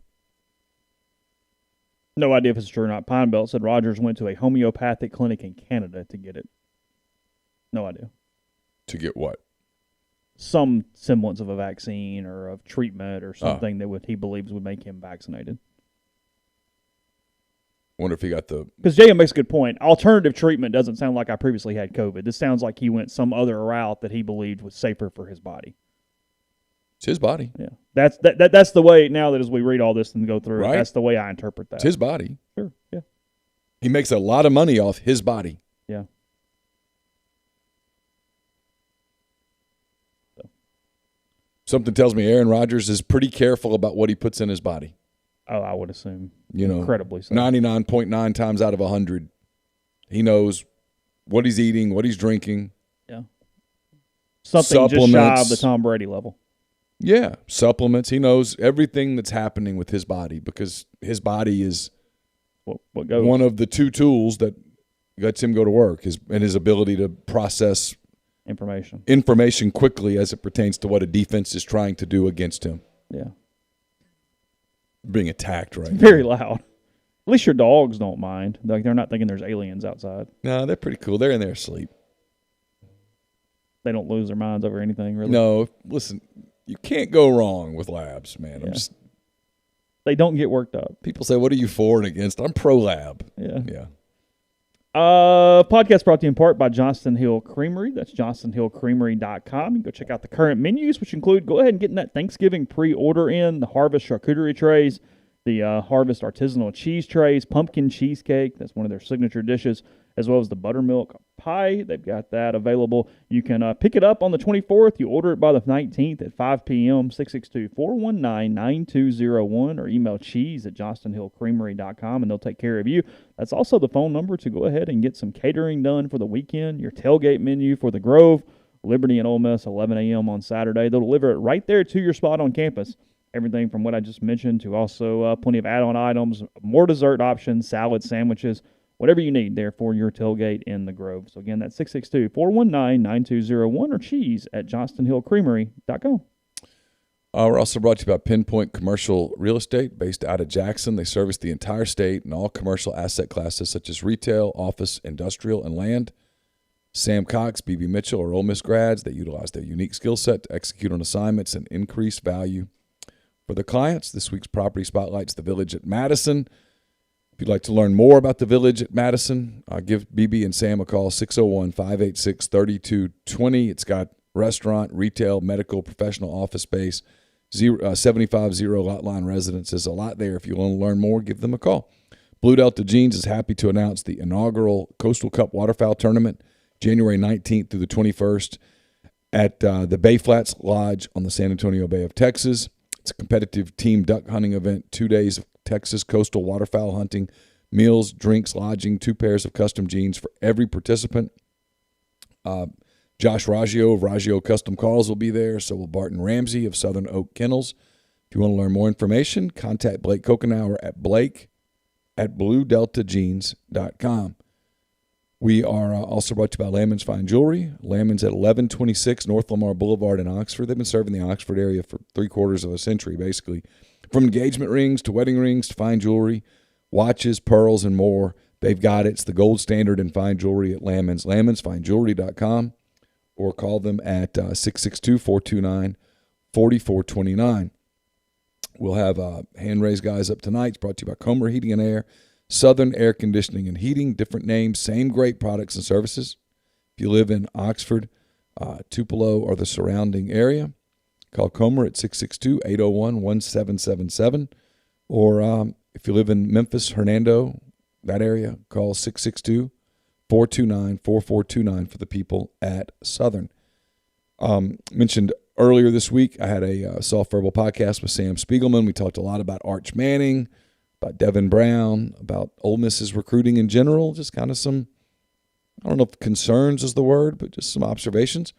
No idea if it's true or not. Pine Belt said Rodgers went to a homeopathic clinic in Canada to get it. No idea. To get what? Some semblance of a vaccine or of treatment or something that he believes would make him vaccinated. Wonder if he got the... Because JM makes a good point. Alternative treatment doesn't sound like I previously had COVID. This sounds like he went some other route that he believed was safer for his body. It's his body. Yeah, that's the way, now that as we read all this and go through, Right. That's the way I interpret that. It's his body. Sure, yeah. He makes a lot of money off his body. Yeah. Something tells me Aaron Rodgers is pretty careful about what he puts in his body. Oh, I would assume. You know, incredibly so. 99.9 times out of 100, he knows what he's eating, what he's drinking. Yeah. Something just shy Supplements. of the Tom Brady level. Yeah, supplements. He knows everything that's happening with his body because his body is What goes? one of the two tools that lets him go to work, his ability to process information quickly as it pertains to what a defense is trying to do against him. Yeah. Being attacked right now. Very loud. At least your dogs don't mind. Like, they're not thinking there's aliens outside. No, they're pretty cool. They're in there asleep. They don't lose their minds over anything, really. No, listen, you can't go wrong with labs, man. Yeah. They don't get worked up. People say, what are you for and against? I'm pro-lab. Yeah. Yeah. Podcast brought to you in part by Johnston Hill Creamery. That's johnstonhillcreamery.com. You can go check out the current menus, which include, go ahead and get that Thanksgiving pre-order in, the Harvest charcuterie trays, the Harvest artisanal cheese trays, pumpkin cheesecake. That's one of their signature dishes, as well as the buttermilk pie. They've got that available. You can pick it up on the 24th. You order it by the 19th at 5 p.m., 662-419-9201, or email cheese at johnstonhillcreamery.com, and they'll take care of you. That's also the phone number to go ahead and get some catering done for the weekend, your tailgate menu for the Grove, Liberty and Ole Miss, 11 a.m. on Saturday. They'll deliver it right there to your spot on campus. Everything from what I just mentioned to also plenty of add-on items, more dessert options, salad, sandwiches, whatever you need there for your tailgate in the Grove. So, again, that's 662-419-9201 or cheese at johnstonhillcreamery.com. We're also brought to you by Pinpoint Commercial Real Estate, based out of Jackson. They service the entire state and all commercial asset classes such as retail, office, industrial, and land. Sam Cox, B.B. Mitchell are Ole Miss grads. They utilize their unique skill set to execute on assignments and increase value for the clients. This week's property spotlight's the Village at Madison. If you'd like to learn more about the Village at Madison, give BB and Sam a call, 601-586-3220. It's got restaurant, retail, medical, professional office space, 75 lot line residences, a lot there. If you want to learn more, give them a call. Blue Delta Jeans is happy to announce the inaugural Coastal Cup Waterfowl Tournament, January 19th through the 21st at the Bay Flats Lodge on the San Antonio Bay of Texas. It's a competitive team duck hunting event, 2 days of Texas coastal waterfowl hunting, meals, drinks, lodging, 2 pairs of custom jeans for every participant. Josh Raggio of Raggio Custom Calls will be there. So will Barton Ramsey of Southern Oak Kennels. If you want to learn more information, contact Blake Kokenauer at blake@bluedeltajeans.com. We are also brought to you by Lammon's Fine Jewelry. Lammon's at 1126 North Lamar Boulevard in Oxford. They've been serving the Oxford area for 3/4 of a century, basically. From engagement rings to wedding rings to fine jewelry, watches, pearls, and more, they've got it. It's the gold standard in fine jewelry at Lammon's. LammonsFineJewelry.com, or call them at 662-429-4429. We'll have hand-raised guys up tonight. It's brought to you by Comer Heating and Air, Southern Air Conditioning and Heating, different names, same great products and services. If you live in Oxford, Tupelo, or the surrounding area, call Comer at 662-801-1777. Or if you live in Memphis, Hernando, that area, call 429-4429 for the people at Southern. Mentioned earlier this week, I had a soft verbal podcast with Sam Spiegelman. We talked a lot about Arch Manning, about Devin Brown, about Ole Miss's recruiting in general, just kind of some, I don't know if concerns is the word, but just some observations.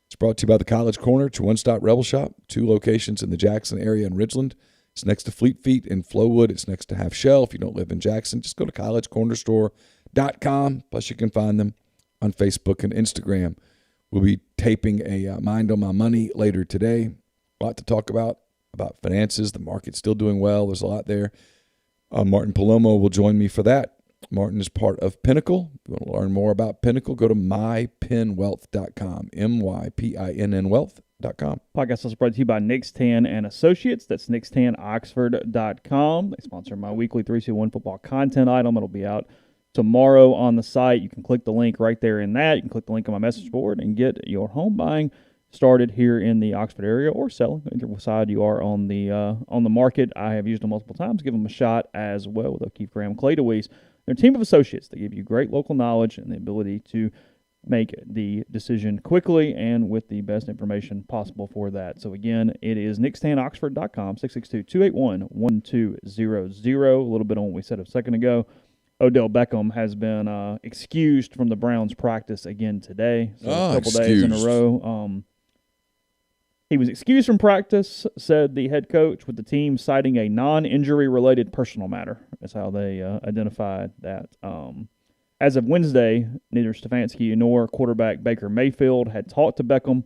It's brought to you by the College Corner. It's your one-stop Rebel Shop, 2 locations in the Jackson area in Ridgeland. It's next to Fleet Feet in Flowood. It's next to Half Shell. If you don't live in Jackson, just go to collegecornerstore.com. Plus, you can find them on Facebook and Instagram. We'll be taping a Mind on My Money later today. A lot to talk about finances. The market's still doing well. There's a lot there. Martin Palomo will join me for that. Martin is part of Pinnacle. If you want to learn more about Pinnacle, go to mypinwealth.com, MYPINN wealth.com. Podcast is brought to you by Nick's Tan and Associates. That's nickstanoxford.com. They sponsor my weekly 3-2-1 football content item. It'll be out tomorrow on the site. You can click the link right there in that. You can click the link on my message board and get your home buying started here in the Oxford area or selling, either side you are on the market. I have used them multiple times. Give them a shot as well with O'Keefe Graham Clay DeWeese. They're a team of associates that give you great local knowledge and the ability to make the decision quickly and with the best information possible for that. So again, it is nickstanoxford.com, 662-281-1200. A little bit on what we said a second ago. Odell Beckham has been excused from the Browns practice again today. So a couple days in a row. He was excused from practice, said the head coach, with the team citing a non-injury related personal matter. That's how they identified that. As of Wednesday, neither Stefanski nor quarterback Baker Mayfield had talked to Beckham,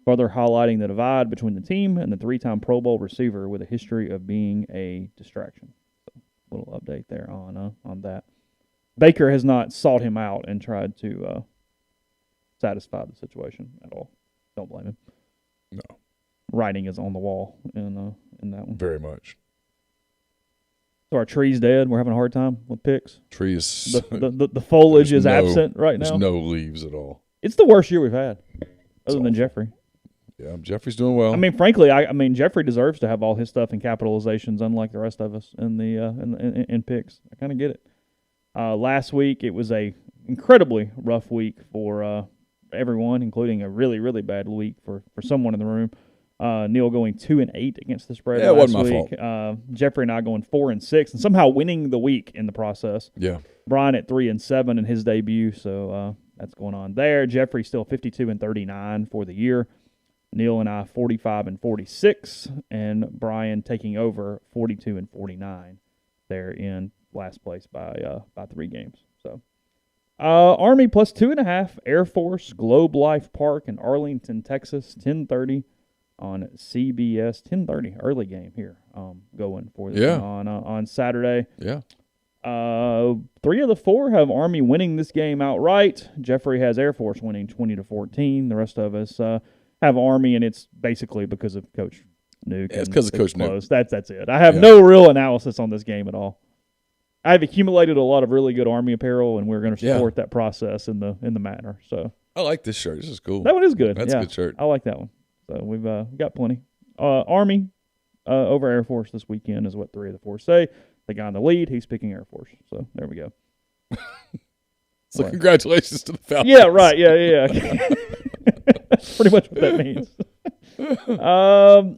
further highlighting the divide between the team and the 3-time Pro Bowl receiver with a history of being a distraction. So, a little update there on that. Baker has not sought him out and tried to satisfy the situation at all. Don't blame him. No. Writing is on the wall in that one. Very much. So our tree's dead. We're having a hard time with picks. Trees. The foliage is absent right now. There's no leaves at all. It's the worst year we've had, other than Jeffrey. Yeah, Jeffrey's doing well. I mean, frankly, I mean Jeffrey deserves to have all his stuff in capitalizations, unlike the rest of us in picks. I kind of get it. Last week it was a incredibly rough week for everyone, including a really, really bad week for someone in the room. Neal going 2-8 against the spread last week. It wasn't my fault. Jeffrey and I going 4-6 and somehow winning the week in the process. Yeah. Brian at 3-7 in his debut, so that's going on there. Jeffrey still 52-39 for the year. Neal and I 45-46, and Brian taking over 42-49 there in last place by 3 games. So Army plus 2.5, Air Force, Globe Life Park in Arlington, Texas, 10:30 on CBS. 10:30 early game here. Going for this on Saturday. Yeah. 3 of the 4 have Army winning this game outright. Jeffrey has Air Force winning 20-14. The rest of us have Army, and it's basically because of Coach Nuke. Yeah, it's because of Coach Nuke. That's it. I have no real analysis on this game at all. I've accumulated a lot of really good Army apparel, and we're going to support that process in the manner. So I like this shirt. This is cool. That one is good. That's a good shirt. I like that one. So we've got plenty. Army over Air Force this weekend is what 3 of the 4 say. The guy in the lead, he's picking Air Force. So there we go. So congratulations to the Falcons. Yeah, right. Yeah. That's pretty much what that means.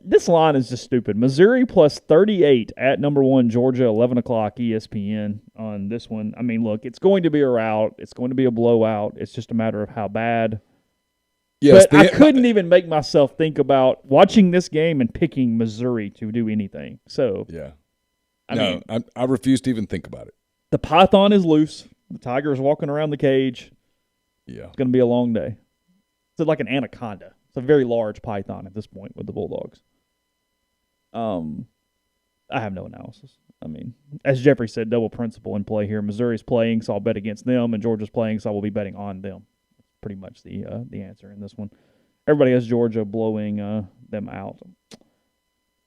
This line is just stupid. Missouri plus 38 at number 1 Georgia, 11 o'clock ESPN on this one. I mean, look, it's going to be a rout. It's going to be a blowout. It's just a matter of how bad. Yes, but I couldn't even make myself think about watching this game and picking Missouri to do anything. So yeah, I refuse to even think about it. The python is loose. The tiger is walking around the cage. Yeah, it's going to be a long day. It's like an anaconda. It's a very large python at this point with the Bulldogs. I have no analysis. I mean, as Jeffrey said, double principle in play here. Missouri's playing, so I'll bet against them, and Georgia's playing, so I will be betting on them. Pretty much the answer in this one. Everybody has Georgia blowing them out.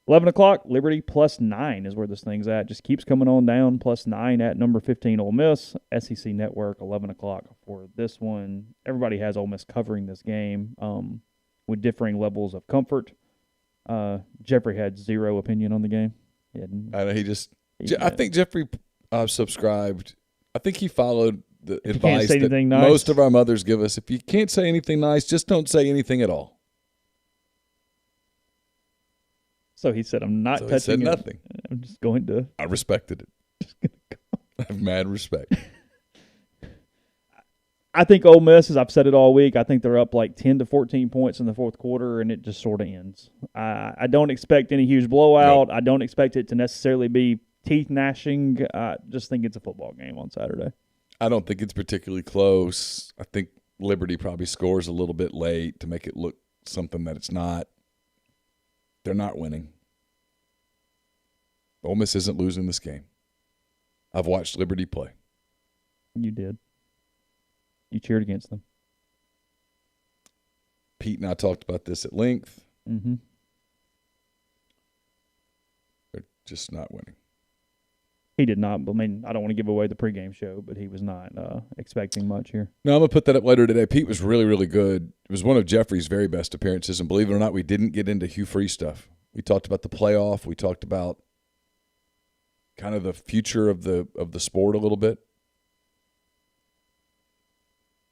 11 o'clock, Liberty plus 9 is where this thing's at. Just keeps coming on down, plus 9 at number 15 Ole Miss. SEC Network, 11 o'clock for this one. Everybody has Ole Miss covering this game with differing levels of comfort. Jeffrey had zero opinion on the game. I know I think Jeffrey subscribed. I think he followed the If you advice can't say that anything nice. most of our mothers give us. If you can't say anything nice, just don't say anything at all. So he said, I'm not So touching he said it. nothing. I'm just going to. I respected it. I have mad respect. I think Ole Miss, as I've said it all week, I think they're up like 10 to 14 points in the fourth quarter, and it just sort of ends. I don't expect any huge blowout. Nope. I don't expect it to necessarily be teeth gnashing. I just think it's a football game on Saturday. I don't think it's particularly close. I think Liberty probably scores a little bit late to make it look something that it's not. They're not winning. Ole Miss isn't losing this game. I've watched Liberty play. You did. You cheered against them. Pete and I talked about this at length. Mm-hmm. They're just not winning. He did not. I mean, I don't want to give away the pregame show, but he was not expecting much here. No, I'm going to put that up later today. Pete was really, really good. It was one of Jeffrey's very best appearances, and believe it or not, we didn't get into Hugh Freeze stuff. We talked about the playoff. We talked about kind of the future of the sport a little bit.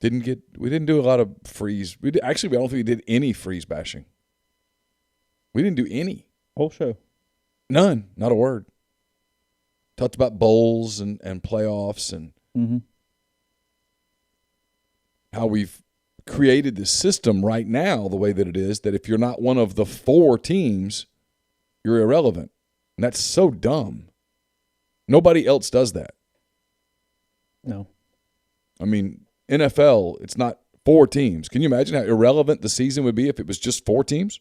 We didn't do a lot of Freeze. Actually, I don't think we did any Freeze bashing. We didn't do any. Whole show. None. Not a word. Talked about bowls and playoffs and how we've created this system right now the way that it is, that if you're not one of the 4 teams, you're irrelevant. And that's so dumb. Nobody else does that. No. I mean, NFL, it's not 4 teams. Can you imagine how irrelevant the season would be if it was just 4 teams?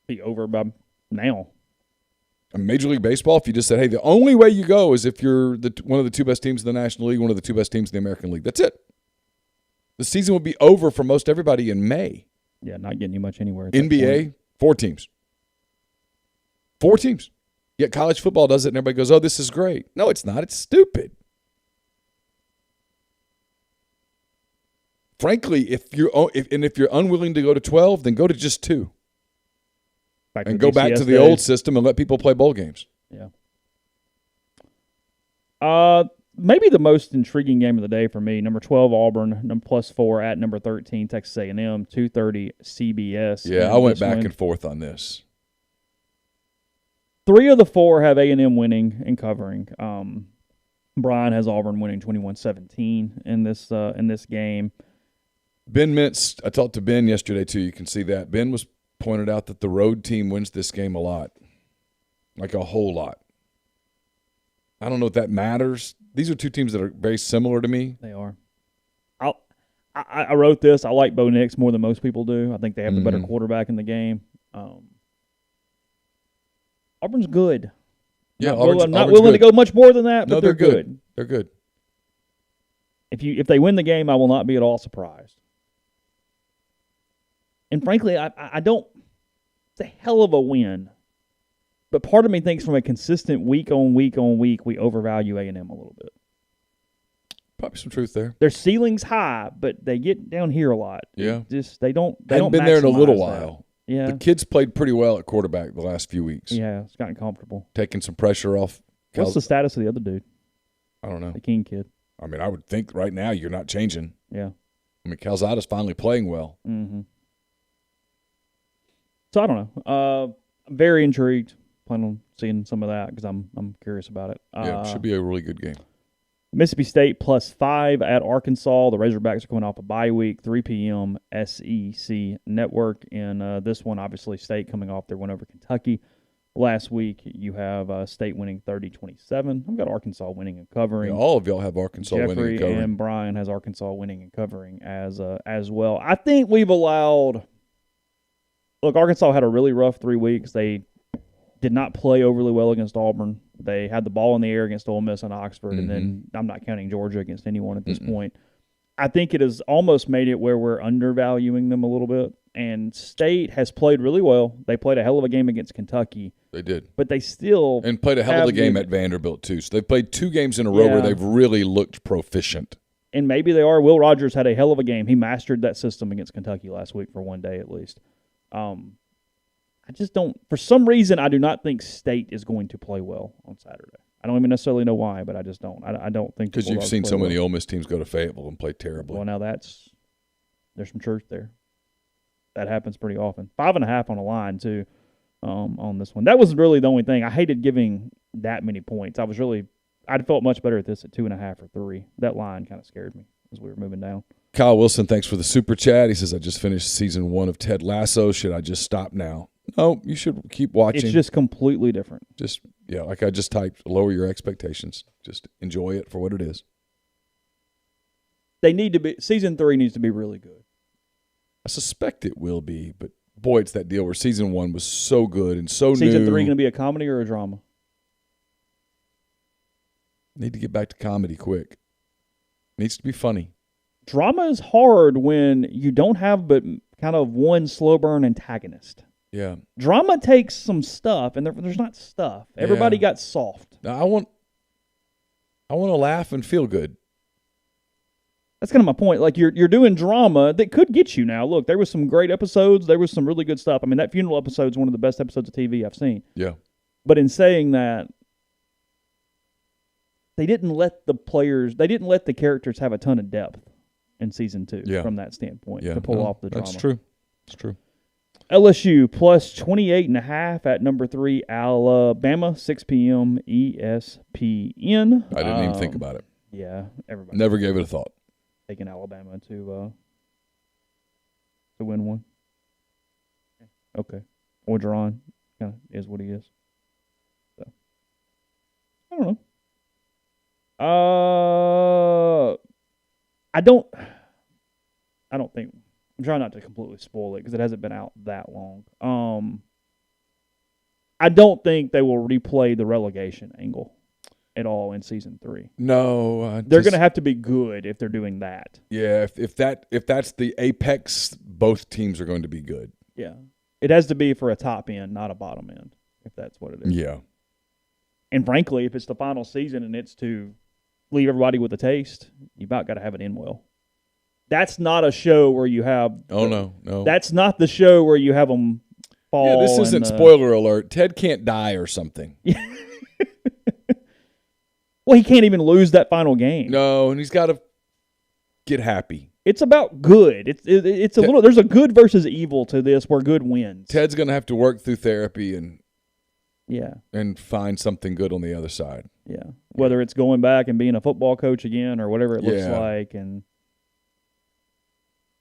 Be over by now. In Major League Baseball, if you just said, hey, the only way you go is if you're one of the 2 best teams in the National League, one of the 2 best teams in the American League. That's it. The season would be over for most everybody in May. Yeah, not getting you much anywhere. NBA, 4 teams. 4 teams. Yet college football does it, and everybody goes, oh, this is great. No, it's not. It's stupid. Frankly, if you're unwilling to go to 12, then go to just 2. And go back to the old system and let people play bowl games. Yeah. Maybe the most intriguing game of the day for me, number 12 Auburn, +4 at number 13 Texas A&M, 2:30 CBS. Yeah, I went back and forth on this. 3 of the 4 have A&M winning and covering. Brian has Auburn winning 21-17 in this game. Ben Mintz, I talked to Ben yesterday too. You can see that. Ben was pointed out that the road team wins this game a lot, like a whole lot. I don't know if that matters. These are 2 teams that are very similar to me. They are. I wrote this. I like Bo Nix more than most people do. I think they have the better quarterback in the game. Auburn's good. Yeah, I'm not willing to go much more than that, but they're good. They're good. If they win the game, I will not be at all surprised. And frankly, I don't. It's a hell of a win, but part of me thinks from a consistent week on week, we overvalue A&M a little bit. Probably some truth there. Their ceiling's high, but they get down here a lot. Yeah, they don't. They haven't don't been there in a little maximize while. that. Yeah, the kids played pretty well at quarterback the last few weeks. Yeah, it's gotten comfortable. Taking some pressure off. What's the status of the other dude? I don't know. The King kid. I mean, I would think right now you're not changing. Yeah. I mean, Calzada's finally playing well. Mm-hmm. So I don't know. I'm very intrigued. Plan on seeing some of that because I'm curious about it. Yeah, it should be a really good game. Mississippi State +5 at Arkansas. The Razorbacks are coming off a bye week, 3 p.m. SEC Network. And this one, obviously, State coming off their win over Kentucky last week. You have State winning 30-27. I've got Arkansas winning and covering. Yeah, all of y'all have Arkansas winning and covering. And Brian has Arkansas winning and covering as well. I think we've allowed – look, Arkansas had a really rough 3 weeks. They did not play overly well against Auburn. They had the ball in the air against Ole Miss and Oxford, and then I'm not counting Georgia against anyone at this point. I think it has almost made it where we're undervaluing them a little bit. And State has played really well. They played a hell of a game against Kentucky. They did. But they still – and played a hell of a game at Vanderbilt, too. So they've played 2 games in a row where they've really looked proficient. And maybe they are. Will Rodgers had a hell of a game. He mastered that system against Kentucky last week for one day at least. I just don't – for some reason, I do not think State is going to play well on Saturday. I don't even necessarily know why, but I just don't. I don't think because you've seen so many Ole Miss teams go to Fayetteville and play terribly. Well, now there's some truth there. That happens pretty often. 5.5 on a line too, on this one. That was really the only thing. I hated giving that many points. I'd felt much better at this at 2.5 or 3. That line kind of scared me as we were moving down. Kyle Wilson, thanks for the super chat. He says, I just finished season 1 of Ted Lasso. Should I just stop now? No, you should keep watching. It's just completely different. Like I just typed, lower your expectations. Just enjoy it for what it is. Season 3 needs to be really good. I suspect it will be, but boy, it's that deal where season 1 was so good and so new. Season 3 going to be a comedy or a drama? Need to get back to comedy quick. Needs to be funny. Drama is hard when you don't have but kind of one slow burn antagonist. Yeah. Drama takes some stuff, and there's not stuff. Everybody got soft. Now, I want to laugh and feel good. That's kind of my point. Like you're doing drama that could get you now. Look, there was some great episodes. There was some really good stuff. I mean, that funeral episode is one of the best episodes of TV I've seen. Yeah. But in saying that, they didn't let the characters have a ton of depth in season 2 from that standpoint to pull off the drama. That's true. It's true. LSU plus 28.5 at number 3, Alabama, 6 p.m. ESPN. I didn't even think about it. Yeah, everybody. Never gave it a thought. Taking Alabama to win one. Okay. Orgeron kind of is what he is. So I don't know. I don't think. I'm trying not to completely spoil it because it hasn't been out that long. I don't think they will replay the relegation angle at all in season 3. No, they're going to have to be good if they're doing that. Yeah, if that's the apex, both teams are going to be good. Yeah, it has to be for a top end, not a bottom end, if that's what it is. Yeah, and frankly, if it's the final season and it's to leave everybody with a taste, you about got to have it in well. That's not a show where you have. No. That's not the show where you have them fall. Yeah, this isn't spoiler alert. Ted can't die or something. Well, he can't even lose that final game. No, and he's got to get happy. It's about good. It's a little. There's a good versus evil to this, where good wins. Ted's going to have to work through therapy and find something good on the other side. Yeah, whether it's going back and being a football coach again or whatever it looks like, and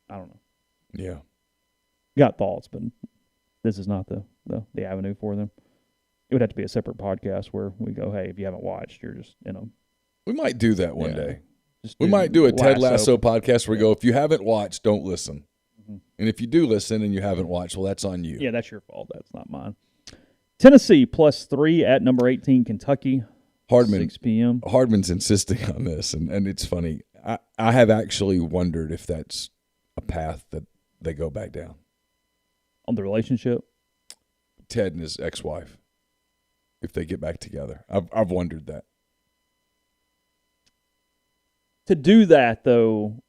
I don't know. Yeah, got thoughts, but this is not the avenue for them. It would have to be a separate podcast where we go, hey, if you haven't watched, you're just We might do that one day. We might do a Ted Lasso podcast where we go, if you haven't watched, don't listen. Mm-hmm. And if you do listen and you haven't watched, well, that's on you. Yeah, that's your fault. That's not mine. Tennessee plus 3 at number 18, Kentucky. Hardman, 6 p.m. Hardman's insisting on this, and it's funny. I have actually wondered if that's a path that they go back down. On the relationship? Ted and his ex-wife. If they get back together. I've wondered that. To do that, though,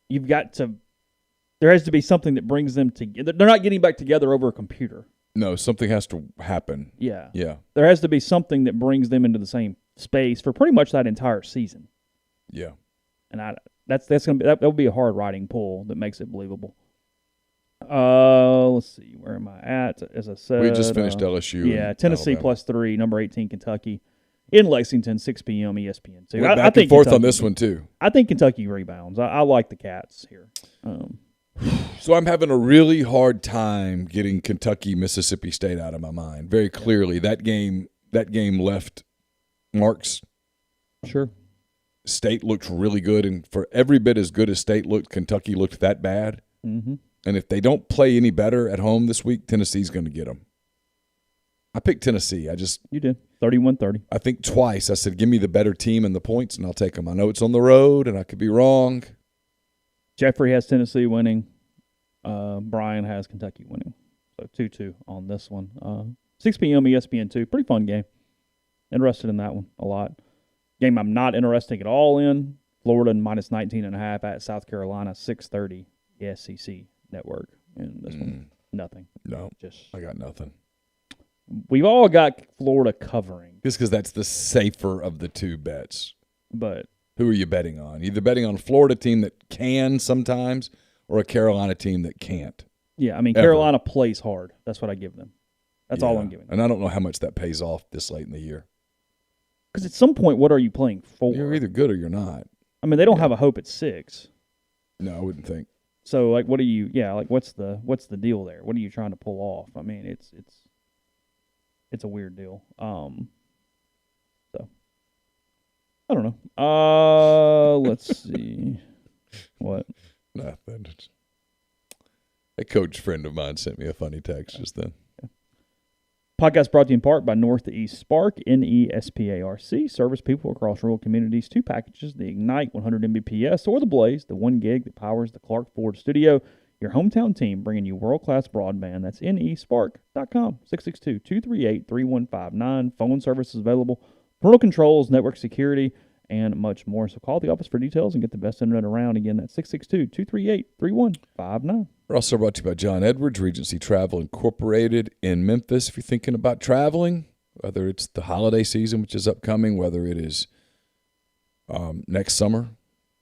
there has to be something that brings them together. They're not getting back together over a computer. No, something has to happen. Yeah. Yeah. There has to be something that brings them into the same space for pretty much that entire season. Yeah. And that will be a hard riding pull that makes it believable. Let's see, where am I at? As I said, we just finished LSU. Yeah, Tennessee Alabama. plus 3, number 18, Kentucky, in Lexington, 6 p.m. ESPN. We're back and forth on this one too. I think Kentucky rebounds. I like the Cats here. So I'm having a really hard time getting Kentucky, Mississippi State out of my mind. Very clearly, that game left marks. Sure. State looked really good, and for every bit as good as State looked, Kentucky looked that bad. Mm-hmm. And if they don't play any better at home this week, Tennessee's going to get them. I picked Tennessee. You did. 31-30. I think twice I said, give me the better team and the points, and I'll take them. I know it's on the road, and I could be wrong. Jeffrey has Tennessee winning. Brian has Kentucky winning. So 2-2 on this one. 6 p.m. ESPN2. Pretty fun game. Interested in that one a lot. Game I'm not interested at all in. Florida minus 19.5 at South Carolina, 6:30 SEC network. And this one, nothing. No, I got nothing. We've all got Florida covering. Just because that's the safer of the two bets. But who are you betting on? Either betting on a Florida team that can sometimes or a Carolina team that can't. Yeah, I mean, Carolina plays hard. That's what I give them. That's all I'm giving them. And I don't know how much that pays off this late in the year. Because at some point, what are you playing for? You're either good or you're not. I mean, they don't have a hope at 6. No, I wouldn't think. So, like, what are you? Yeah, like, what's the deal there? What are you trying to pull off? I mean, it's a weird deal. So I don't know. Let's see. What? Nothing. A coach friend of mine sent me a funny text just then. Podcast brought to you in part by North to East Spark, NESPARC. Service people across rural communities. 2 packages, the Ignite 100 Mbps or the Blaze, the 1 gig that powers the Clark Ford studio. Your hometown team bringing you world-class broadband. That's nespark.com, 662-238-3159. Phone service is available. Parental controls, network security, and much more. So call the office for details and get the best internet around. Again, that's 662-238-3159. We're also brought to you by John Edwards, Regency Travel Incorporated in Memphis. If you're thinking about traveling, whether it's the holiday season, which is upcoming, whether it is next summer,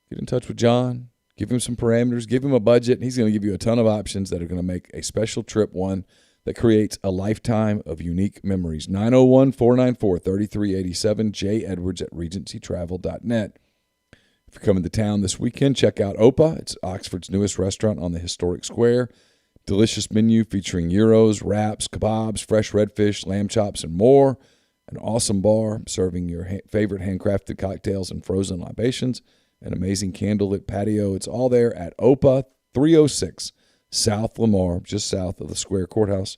get in touch with John. Give him some parameters. Give him a budget. He's going to give you a ton of options that are going to make a special trip one that creates a lifetime of unique memories. 901-494-3387, J. Edwards at regencytravel.net. If you're coming to town this weekend, check out Opa. It's Oxford's newest restaurant on the historic square. Delicious menu featuring gyros, wraps, kebabs, fresh redfish, lamb chops, and more. An awesome bar serving your favorite handcrafted cocktails and frozen libations. An amazing candlelit patio. It's all there at Opa 306 South Lamar, just south of the Square Courthouse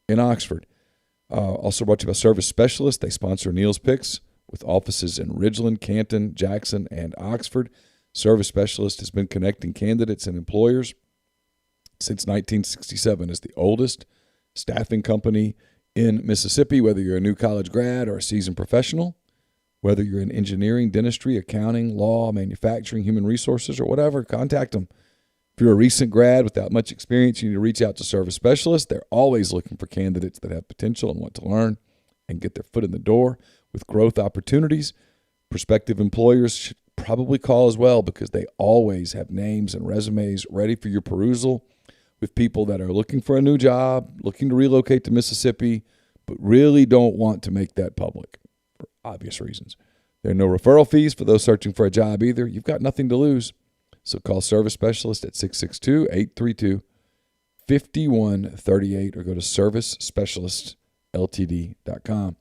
in Oxford. Also brought to you by Service Specialists. They sponsor Neal's Picks with offices in Ridgeland, Canton, Jackson, and Oxford. Service Specialist has been connecting candidates and employers since 1967 as the oldest staffing company in Mississippi. Whether you're a new college grad or a seasoned professional, whether you're in engineering, dentistry, accounting, law, manufacturing, human resources, or whatever, contact them. If you're a recent grad without much experience, you need to reach out to Service Specialists. They're always looking for candidates that have potential and want to learn and get their foot in the door with growth opportunities. Prospective employers should probably call as well because they always have names and resumes ready for your perusal with people that are looking for a new job, looking to relocate to Mississippi, but really don't want to make that public for obvious reasons. There are no referral fees for those searching for a job either. You've got nothing to lose. So call Service Specialist at 662-832-5138 or go to servicespecialistltd.com.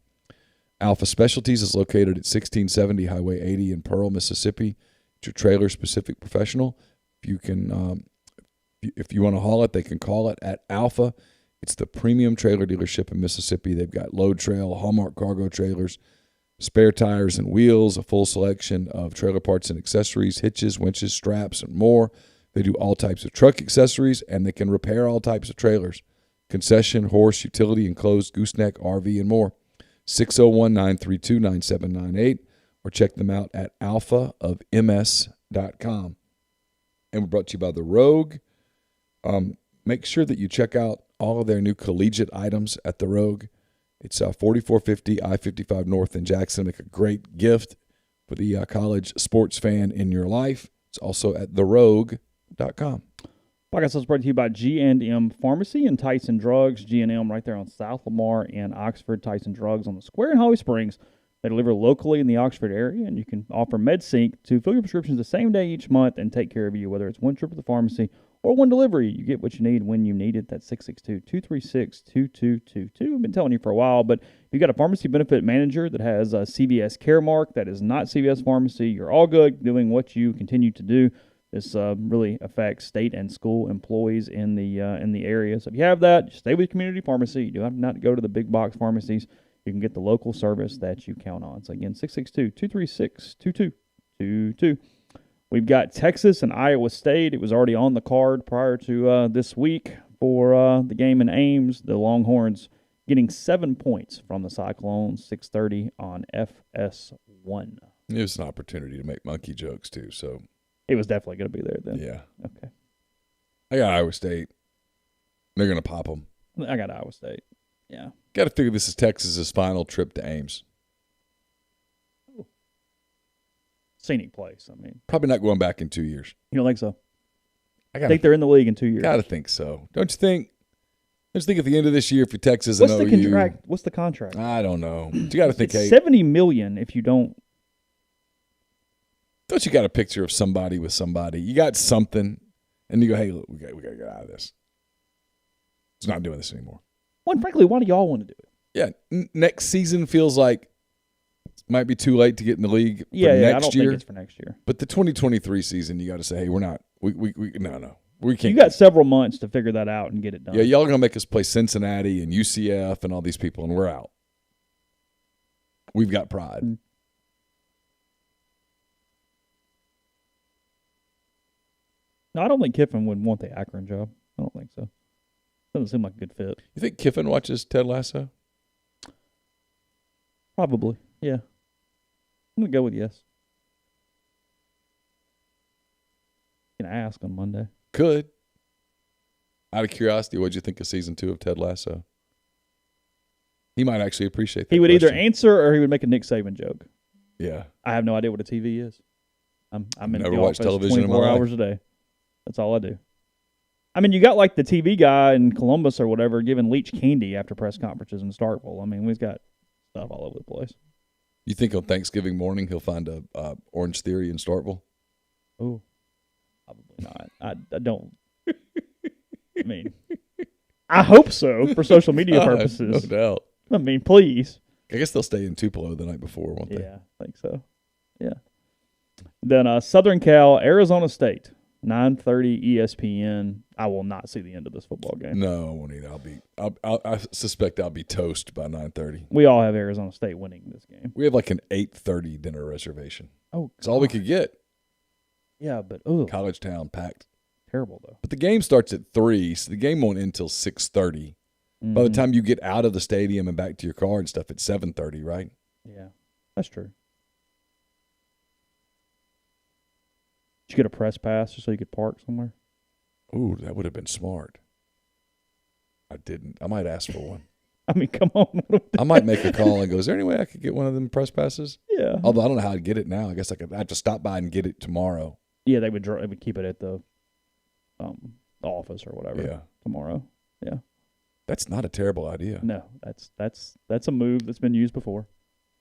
Alpha Specialties is located at 1670 Highway 80 in Pearl, Mississippi. It's your trailer-specific professional. If you want to haul it, they can call it at Alpha. It's the premium trailer dealership in Mississippi. They've got load trail, Hallmark cargo trailers, spare tires and wheels, a full selection of trailer parts and accessories, hitches, winches, straps, and more. They do all types of truck accessories, and they can repair all types of trailers. Concession, horse, utility, enclosed, gooseneck, RV, and more. 601-932-9798 or check them out at alphaofms.com. And we're brought to you by The Rogue. Make sure that you check out all of their new collegiate items at The Rogue. It's 4450 I-55 North in Jackson. Make a great gift for the college sports fan in your life. It's also at therogue.com. Podcast is brought to you by G&M Pharmacy and Tyson Drugs. G&M right there on South Lamar and Oxford. Tyson Drugs on the Square in Holly Springs. They deliver locally in the Oxford area, and you can offer MedSync to fill your prescriptions the same day each month and take care of you, whether it's one trip to the pharmacy or one delivery. You get what you need when you need it. That's 662-236-2222. I've been telling you for a while, but if you've got a pharmacy benefit manager that has a CVS Caremark that is not CVS Pharmacy, you're all good doing what you continue to do. This really affects state and school employees in the area. So if you have that, just stay with community pharmacy. You do have not to go to the big box pharmacies. You can get the local service that you count on. So again, 662-236-2222. We've got Texas and Iowa State. It was already on the card prior to this week for the game in Ames. The Longhorns getting 7 points from the Cyclones, 6:30 on FS1. It was an opportunity to make monkey jokes, too, so. It was definitely going to be there then. Yeah. Okay. I got Iowa State. They're going to pop them. I got Iowa State. Yeah. Got to figure this is Texas's final trip to Ames. scenic place. I mean, Probably not going back in 2 years. you don't think so? I I think they're in the league in 2 years. Gotta think so. Don't you think? Just think at the end of this year, if you're Texas What's and the OU. contract? What's the contract? I don't know. You got to think, It's hey, $70 million if you don't. don't you got a picture of somebody with somebody? You got something, and you go, hey, look, we got to get out of this. It's not doing this anymore. Well, and frankly, why do y'all want to do it? Yeah, next season feels like it might be too late to get in the league for Yeah, next I don't year. think it's for next year. But the 2023 season, you got to say, hey, we're not. No. We can't. You got several months to figure that out and get it done. Yeah, y'all are going to make us play Cincinnati and UCF and all these people, and we're out. We've got pride. Mm. No, I don't think Kiffin would want the Akron job. I don't think so. Doesn't seem like a good fit. You think Kiffin watches Ted Lasso? Probably, yeah. I'm going to go with yes. You can ask on Monday. Could. Out of curiosity, what'd you think of season 2 of Ted Lasso? He might actually appreciate that. He would question. either answer or he would make a Nick Saban joke. Yeah. I have no idea what a TV is. I'm in Never the watched office television in my 24 life. hours a day. That's all I do. I mean, you got like the TV guy in Columbus or whatever giving Leach candy after press conferences in Starkville. I mean, we've got stuff all over the place. You think on Thanksgiving morning he'll find a Orange Theory in Starkville? Oh, probably not. I don't. I mean, I hope so for social media purposes. No doubt. I mean, please. I guess they'll stay in Tupelo the night before, won't they? Yeah, I think so. Yeah. Then Southern Cal, Arizona State, 9:30 ESPN. I will not see the end of this football game. No, I won't either. I suspect I'll be toast by 9:30. We all have Arizona State winning this game. We have like an 8:30 dinner reservation. Oh, It's all we could get. Yeah, but College town packed. terrible though. But the game starts at 3, so the game won't end until 6:30. By the time you get out of the stadium and back to your car and stuff, it's 7:30, right? Yeah, that's true. Did you get a press pass just so you could park somewhere? Ooh, that would have been smart. I didn't. I might ask for one. I mean, come on. I might make a call and go, is there any way I could get one of them press passes? Yeah. Although I don't know how to get it now. I guess I could have to stop by and get it tomorrow. Yeah, they would keep it at the office or whatever. Yeah. Tomorrow. Yeah. That's not a terrible idea. No, that's a move that's been used before.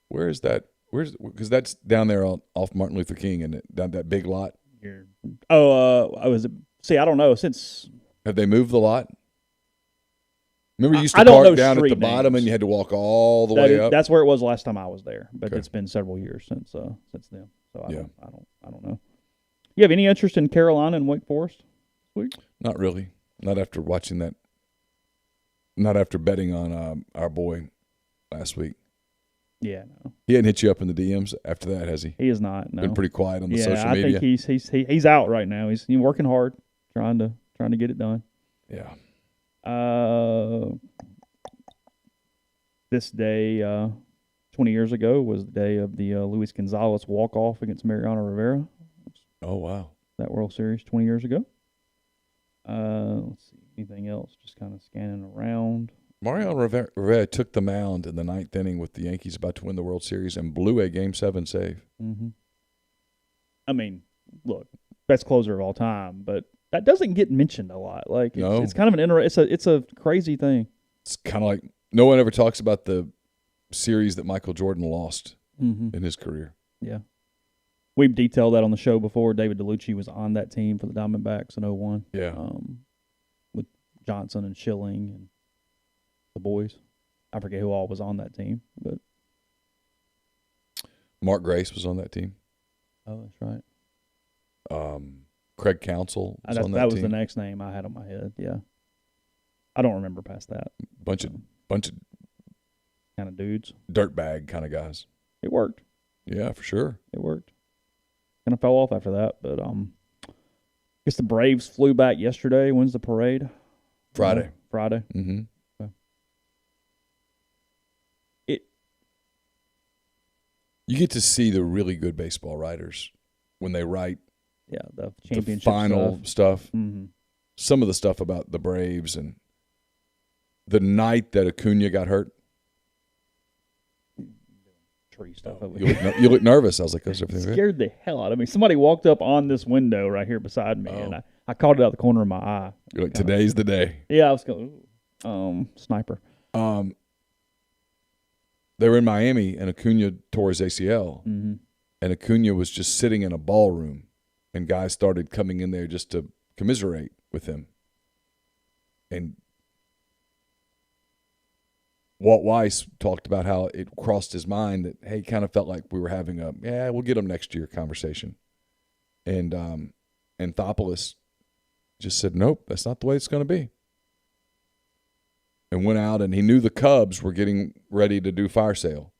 Where is that? Because that's down there off Martin Luther King and down that big lot. See, I don't know. Have they moved the lot? Remember you used I to don't know park down at the street bottom names. and you had to walk all the way up? That's where it was last time I was there, but Okay. it's been several years since then. So Yeah. I don't know. You have any interest in Carolina and Wake Forest this week? Not really. Not after watching that. Not after betting on our boy last week. Yeah, no. He hadn't hit you up in the DMs after that, has he? He is not. No. Been pretty quiet on the yeah, social I media. think he's out right now. He's working hard, trying to get it done. Yeah. This day, 20 years ago, was the day of the Luis Gonzalez walk-off against Mariano Rivera. Oh, wow. That World Series 20 years ago. Let's see. Anything else? Just kind of scanning around. Mariano Rivera took the mound in the 9th inning with the Yankees about to win the World Series and blew a Game 7 save. Mm-hmm. I mean, look, best closer of all time, but that doesn't get mentioned a lot. Like, it's kind of it's a crazy thing. It's kind of like no one ever talks about the series that Michael Jordan lost Mm-hmm. in his career. Yeah. We've detailed that on the show before. David DeLucci was on that team for the Diamondbacks in 2001. Yeah. With Johnson and Schilling and the boys. I forget who all was on that team, but Mark Grace was on that team. oh, that's right. Craig Counsell was on that That was team. the next name I had on my head. Yeah, I don't remember past that. Bunch of Kind of dudes. dirtbag kind of guys. It worked. Yeah, for sure. It worked. Kind of fell off after that, but I guess the Braves flew back yesterday. When's the parade? Friday. Friday. Mm-hmm. Okay. You get to see the really good baseball writers when they write The the championship final stuff. Mm-hmm. Some of the stuff about the Braves and the night that Acuna got hurt. tree stuff over You here. you look nervous. I was like, "Is everything good?" Scared the hell out of me. Somebody walked up on this window right here beside me, and I caught it out the corner of my eye. You're like, today's the day. Yeah, I was going, sniper. They were in Miami, and Acuna tore his ACL, and Acuna was just sitting in a ballroom, and guys started coming in there just to commiserate with him. And Walt Weiss talked about how it crossed his mind that, hey, he kind of felt like we were having we'll get him next year conversation. And Anthopoulos just said, nope, that's not the way it's going to be. And went out, and he knew the Cubs were getting ready to do fire sale.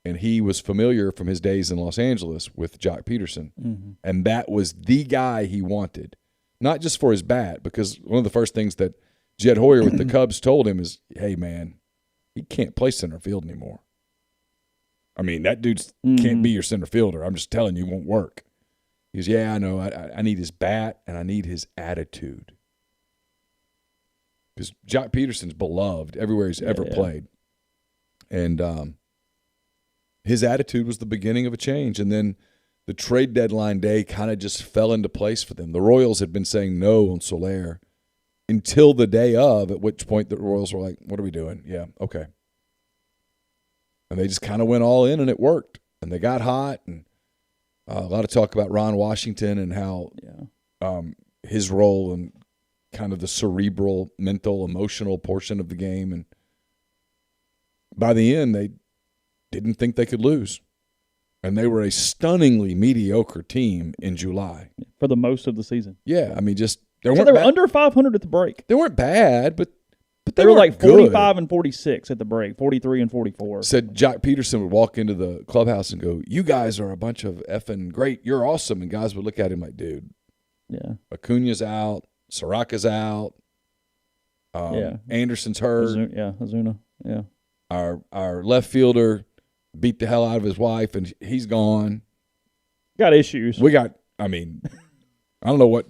And he was familiar from his days in Los Angeles with Jock Peterson. And that was the guy he wanted, not just for his bat, because one of the first things that Jed Hoyer with the Cubs told him is, hey, man, he can't play center field anymore. I mean, that dude can't be your center fielder. I'm just telling you, it won't work. He goes, yeah, I know. I need his bat, and I need his attitude. Because Jock Peterson's beloved everywhere he's ever played. And his attitude was the beginning of a change. And then the trade deadline day kind of just fell into place for them. The Royals had been saying no on Soler until the day of, at which point the Royals were like, what are we doing? Yeah, okay. And they just kind of went all in, and it worked. And they got hot. And a lot of talk about Ron Washington and how his role and kind of the cerebral, mental, emotional portion of the game. And by the end, they didn't think they could lose. And they were a stunningly mediocre team in July. For the most of the season. Yeah, I mean, just they were under 500 at the break. They weren't bad, but they were like 45 and 46 at the break, 43 and 44. Said Jock Peterson would walk into the clubhouse and go, you guys are a bunch of effing great. You're awesome. And guys would look at him like, dude, Acuna's out. Soraka's out. Anderson's hurt. Ozuna. Yeah. Our left fielder beat the hell out of his wife, and he's gone. Got issues. I don't know what.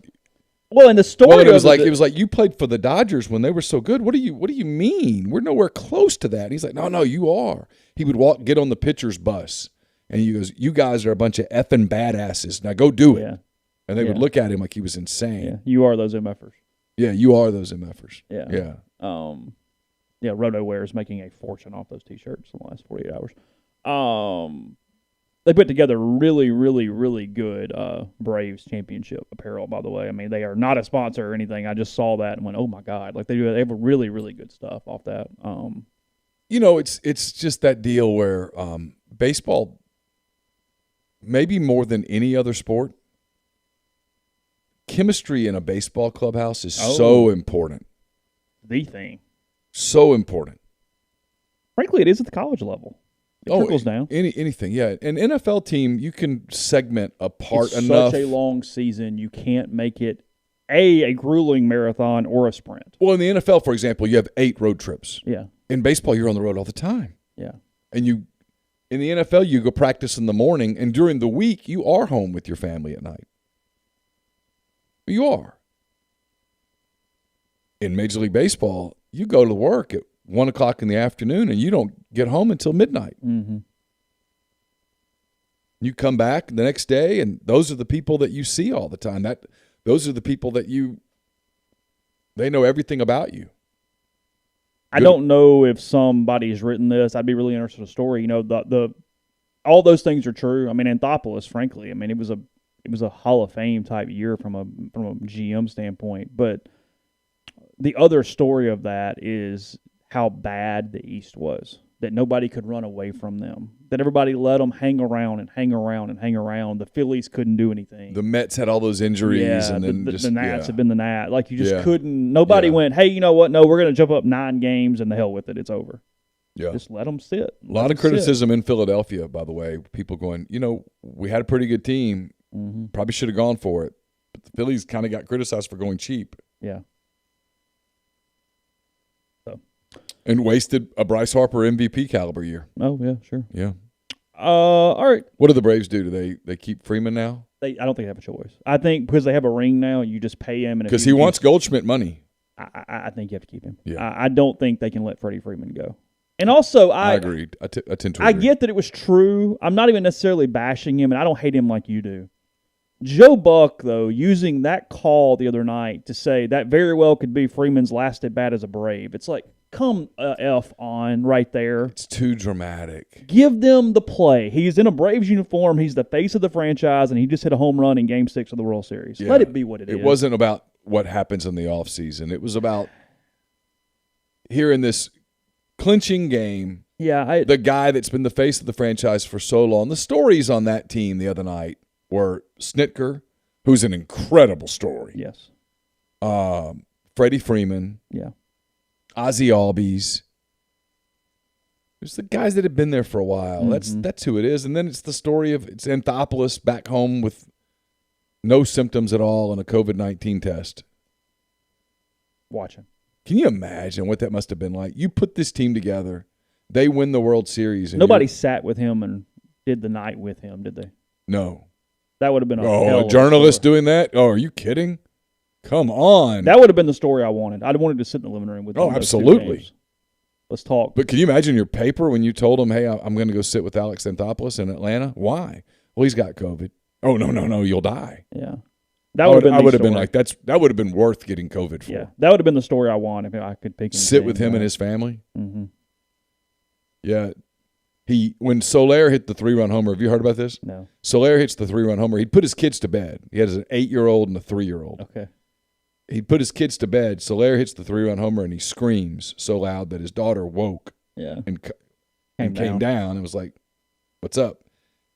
Well, in the story, it was like you played for the Dodgers when they were so good. What do you mean? We're nowhere close to that. And he's like, no, you are. He would get on the pitcher's bus, and he goes, you guys are a bunch of effing badasses. Now go do it. Yeah. And they would look at him like he was insane. Yeah, you are those MFers. Yeah, you are those MFers. Yeah. Yeah. RotoWare is making a fortune off those T-shirts in the last 48 hours. They put together really, really, really good Braves championship apparel, by the way. I mean, they are not a sponsor or anything. I just saw that and went, oh, my God. Like, they have really, really good stuff off that. It's just that deal where baseball, maybe more than any other sport, chemistry in a baseball clubhouse is so important. The thing. So important. Frankly, it is at the college level. It trickles down. Anything, yeah. An NFL team, you can segment apart it's enough. Such a long season, you can't make it a grueling marathon or a sprint. Well, in the NFL, for example, you have 8 road trips. Yeah. In baseball, you're on the road all the time. Yeah. And in the NFL, you go practice in the morning, and during the week, you are home with your family at night. You are. In Major League Baseball, you go to work at 1 o'clock in the afternoon, and you don't get home until midnight. Mm-hmm. You come back the next day, and those are the people that you see all the time. Those are the people that they know everything about you. I don't know if somebody's written this. I'd be really interested in the story. All those things are true. I mean, Anthopoulos, frankly, I mean, it was a Hall of Fame type year from a GM standpoint. But the other story of that is how bad the East was, that nobody could run away from them, that everybody let them hang around and hang around and hang around. The Phillies couldn't do anything. The Mets had all those injuries. And then the Nats have been the Nats. Like, you just couldn't. Nobody went, hey, you know what? No, we're going to jump up 9 games and the hell with it. It's over. Yeah. Just let them sit. A lot of criticism in Philadelphia, by the way. People going, we had a pretty good team. Mm-hmm. Probably should have gone for it. But the Phillies kind of got criticized for going cheap. Yeah. And wasted a Bryce Harper MVP caliber year. Oh, yeah, sure. Yeah. All right. What do the Braves do? Do they keep Freeman now? I don't think they have a choice. I think because they have a ring now, you just pay him. Because he wants Goldschmidt money. I think you have to keep him. Yeah. I don't think they can let Freddie Freeman go. And also, I agreed. I tend to agree. I get that it was true. I'm not even necessarily bashing him, and I don't hate him like you do. Joe Buck, though, using that call the other night to say that very well could be Freeman's last at bat as a Brave. It's like, come F on right there. It's too dramatic. Give them the play. He's in a Braves uniform. He's the face of the franchise, and he just hit a home run in Game 6 of the World Series. Yeah. Let it be what it is. It wasn't about what happens in the offseason. It was about here in this clinching game, the guy that's been the face of the franchise for so long. The stories on that team the other night were Snitker, who's an incredible story. Yes. Freddie Freeman. Yeah. Ozzie Albies. There's the guys that have been there for a while. Mm-hmm. That's who it is. And then it's the story of it's Anthopoulos back home with no symptoms at all and a COVID-19 test. Watching. Can you imagine what that must have been like? You put this team together. They win the World Series. And nobody sat with him and did the night with him, did they? No. That would have been a journalist doing that? Oh, are you kidding? Come on. That would have been the story I wanted. I'd wanted to sit in the living room with him. Oh, absolutely. Let's talk. But can you imagine your paper when you told him, hey, I'm going to go sit with Alex Anthopoulos in Atlanta? Why? Well, he's got COVID. Oh, no, you'll die. Yeah. That would have been like, that would have been worth getting COVID for. Yeah. That would have been the story I wanted if I could pick him. Sit with him and his family? Mm-hmm. Yeah. When Soler hit the 3-run homer, have you heard about this? No. Soler hits the 3-run homer. He'd put his kids to bed. He has an 8-year-old and a 3-year-old. Okay. He'd put his kids to bed. Soler hits the 3-run homer, and he screams so loud that his daughter woke and came down and was like, what's up?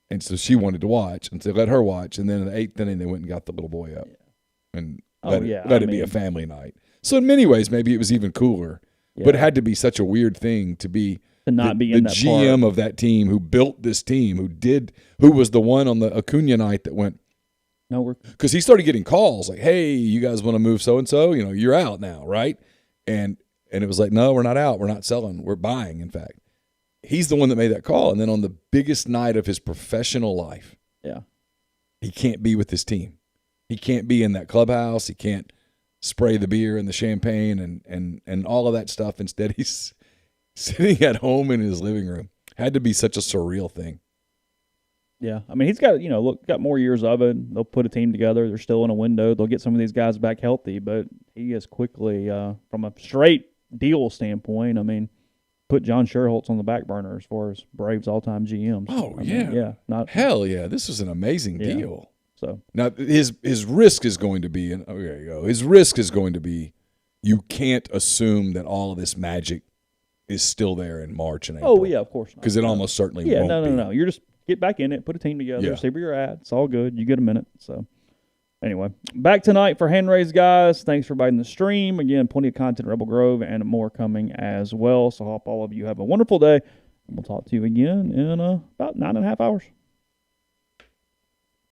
And so she wanted to watch, and so they let her watch. And then in the 8th inning, they went and got the little boy up and let it be a family night. So in many ways, maybe it was even cooler. Yeah. But it had to be such a weird thing to be to not be in that GM part of that team who built this team, who was the one on the Acuna night that went. No, because he started getting calls like, "Hey, you guys want to move so and so? You're out now, right?" And it was like, "No, we're not out. We're not selling. We're buying." In fact, he's the one that made that call. And then on the biggest night of his professional life, he can't be with his team. He can't be in that clubhouse. He can't spray the beer and the champagne and all of that stuff. Instead, he's sitting at home in his living room. Had to be such a surreal thing. Yeah, I mean, he's got got more years of it. They'll put a team together. They're still in a window. They'll get some of these guys back healthy, but he is quickly, from a straight deal standpoint, I mean, put John Sherholtz on the back burner as far as Braves all-time GMs. Oh, hell yeah, this is an amazing deal. So now his risk is going to be, there you go. His risk is going to be, you can't assume that all of this magic is still there in March and April. Oh yeah, of course not. Because it almost certainly won't be. No. You're just get back in it, put a team together, see where you're at. It's all good. You get a minute. So, anyway, back tonight for hand raised, guys. Thanks for biting the stream. Again, plenty of content at Rebel Grove and more coming as well. So, I hope all of you have a wonderful day. And we'll talk to you again in about 9.5 hours.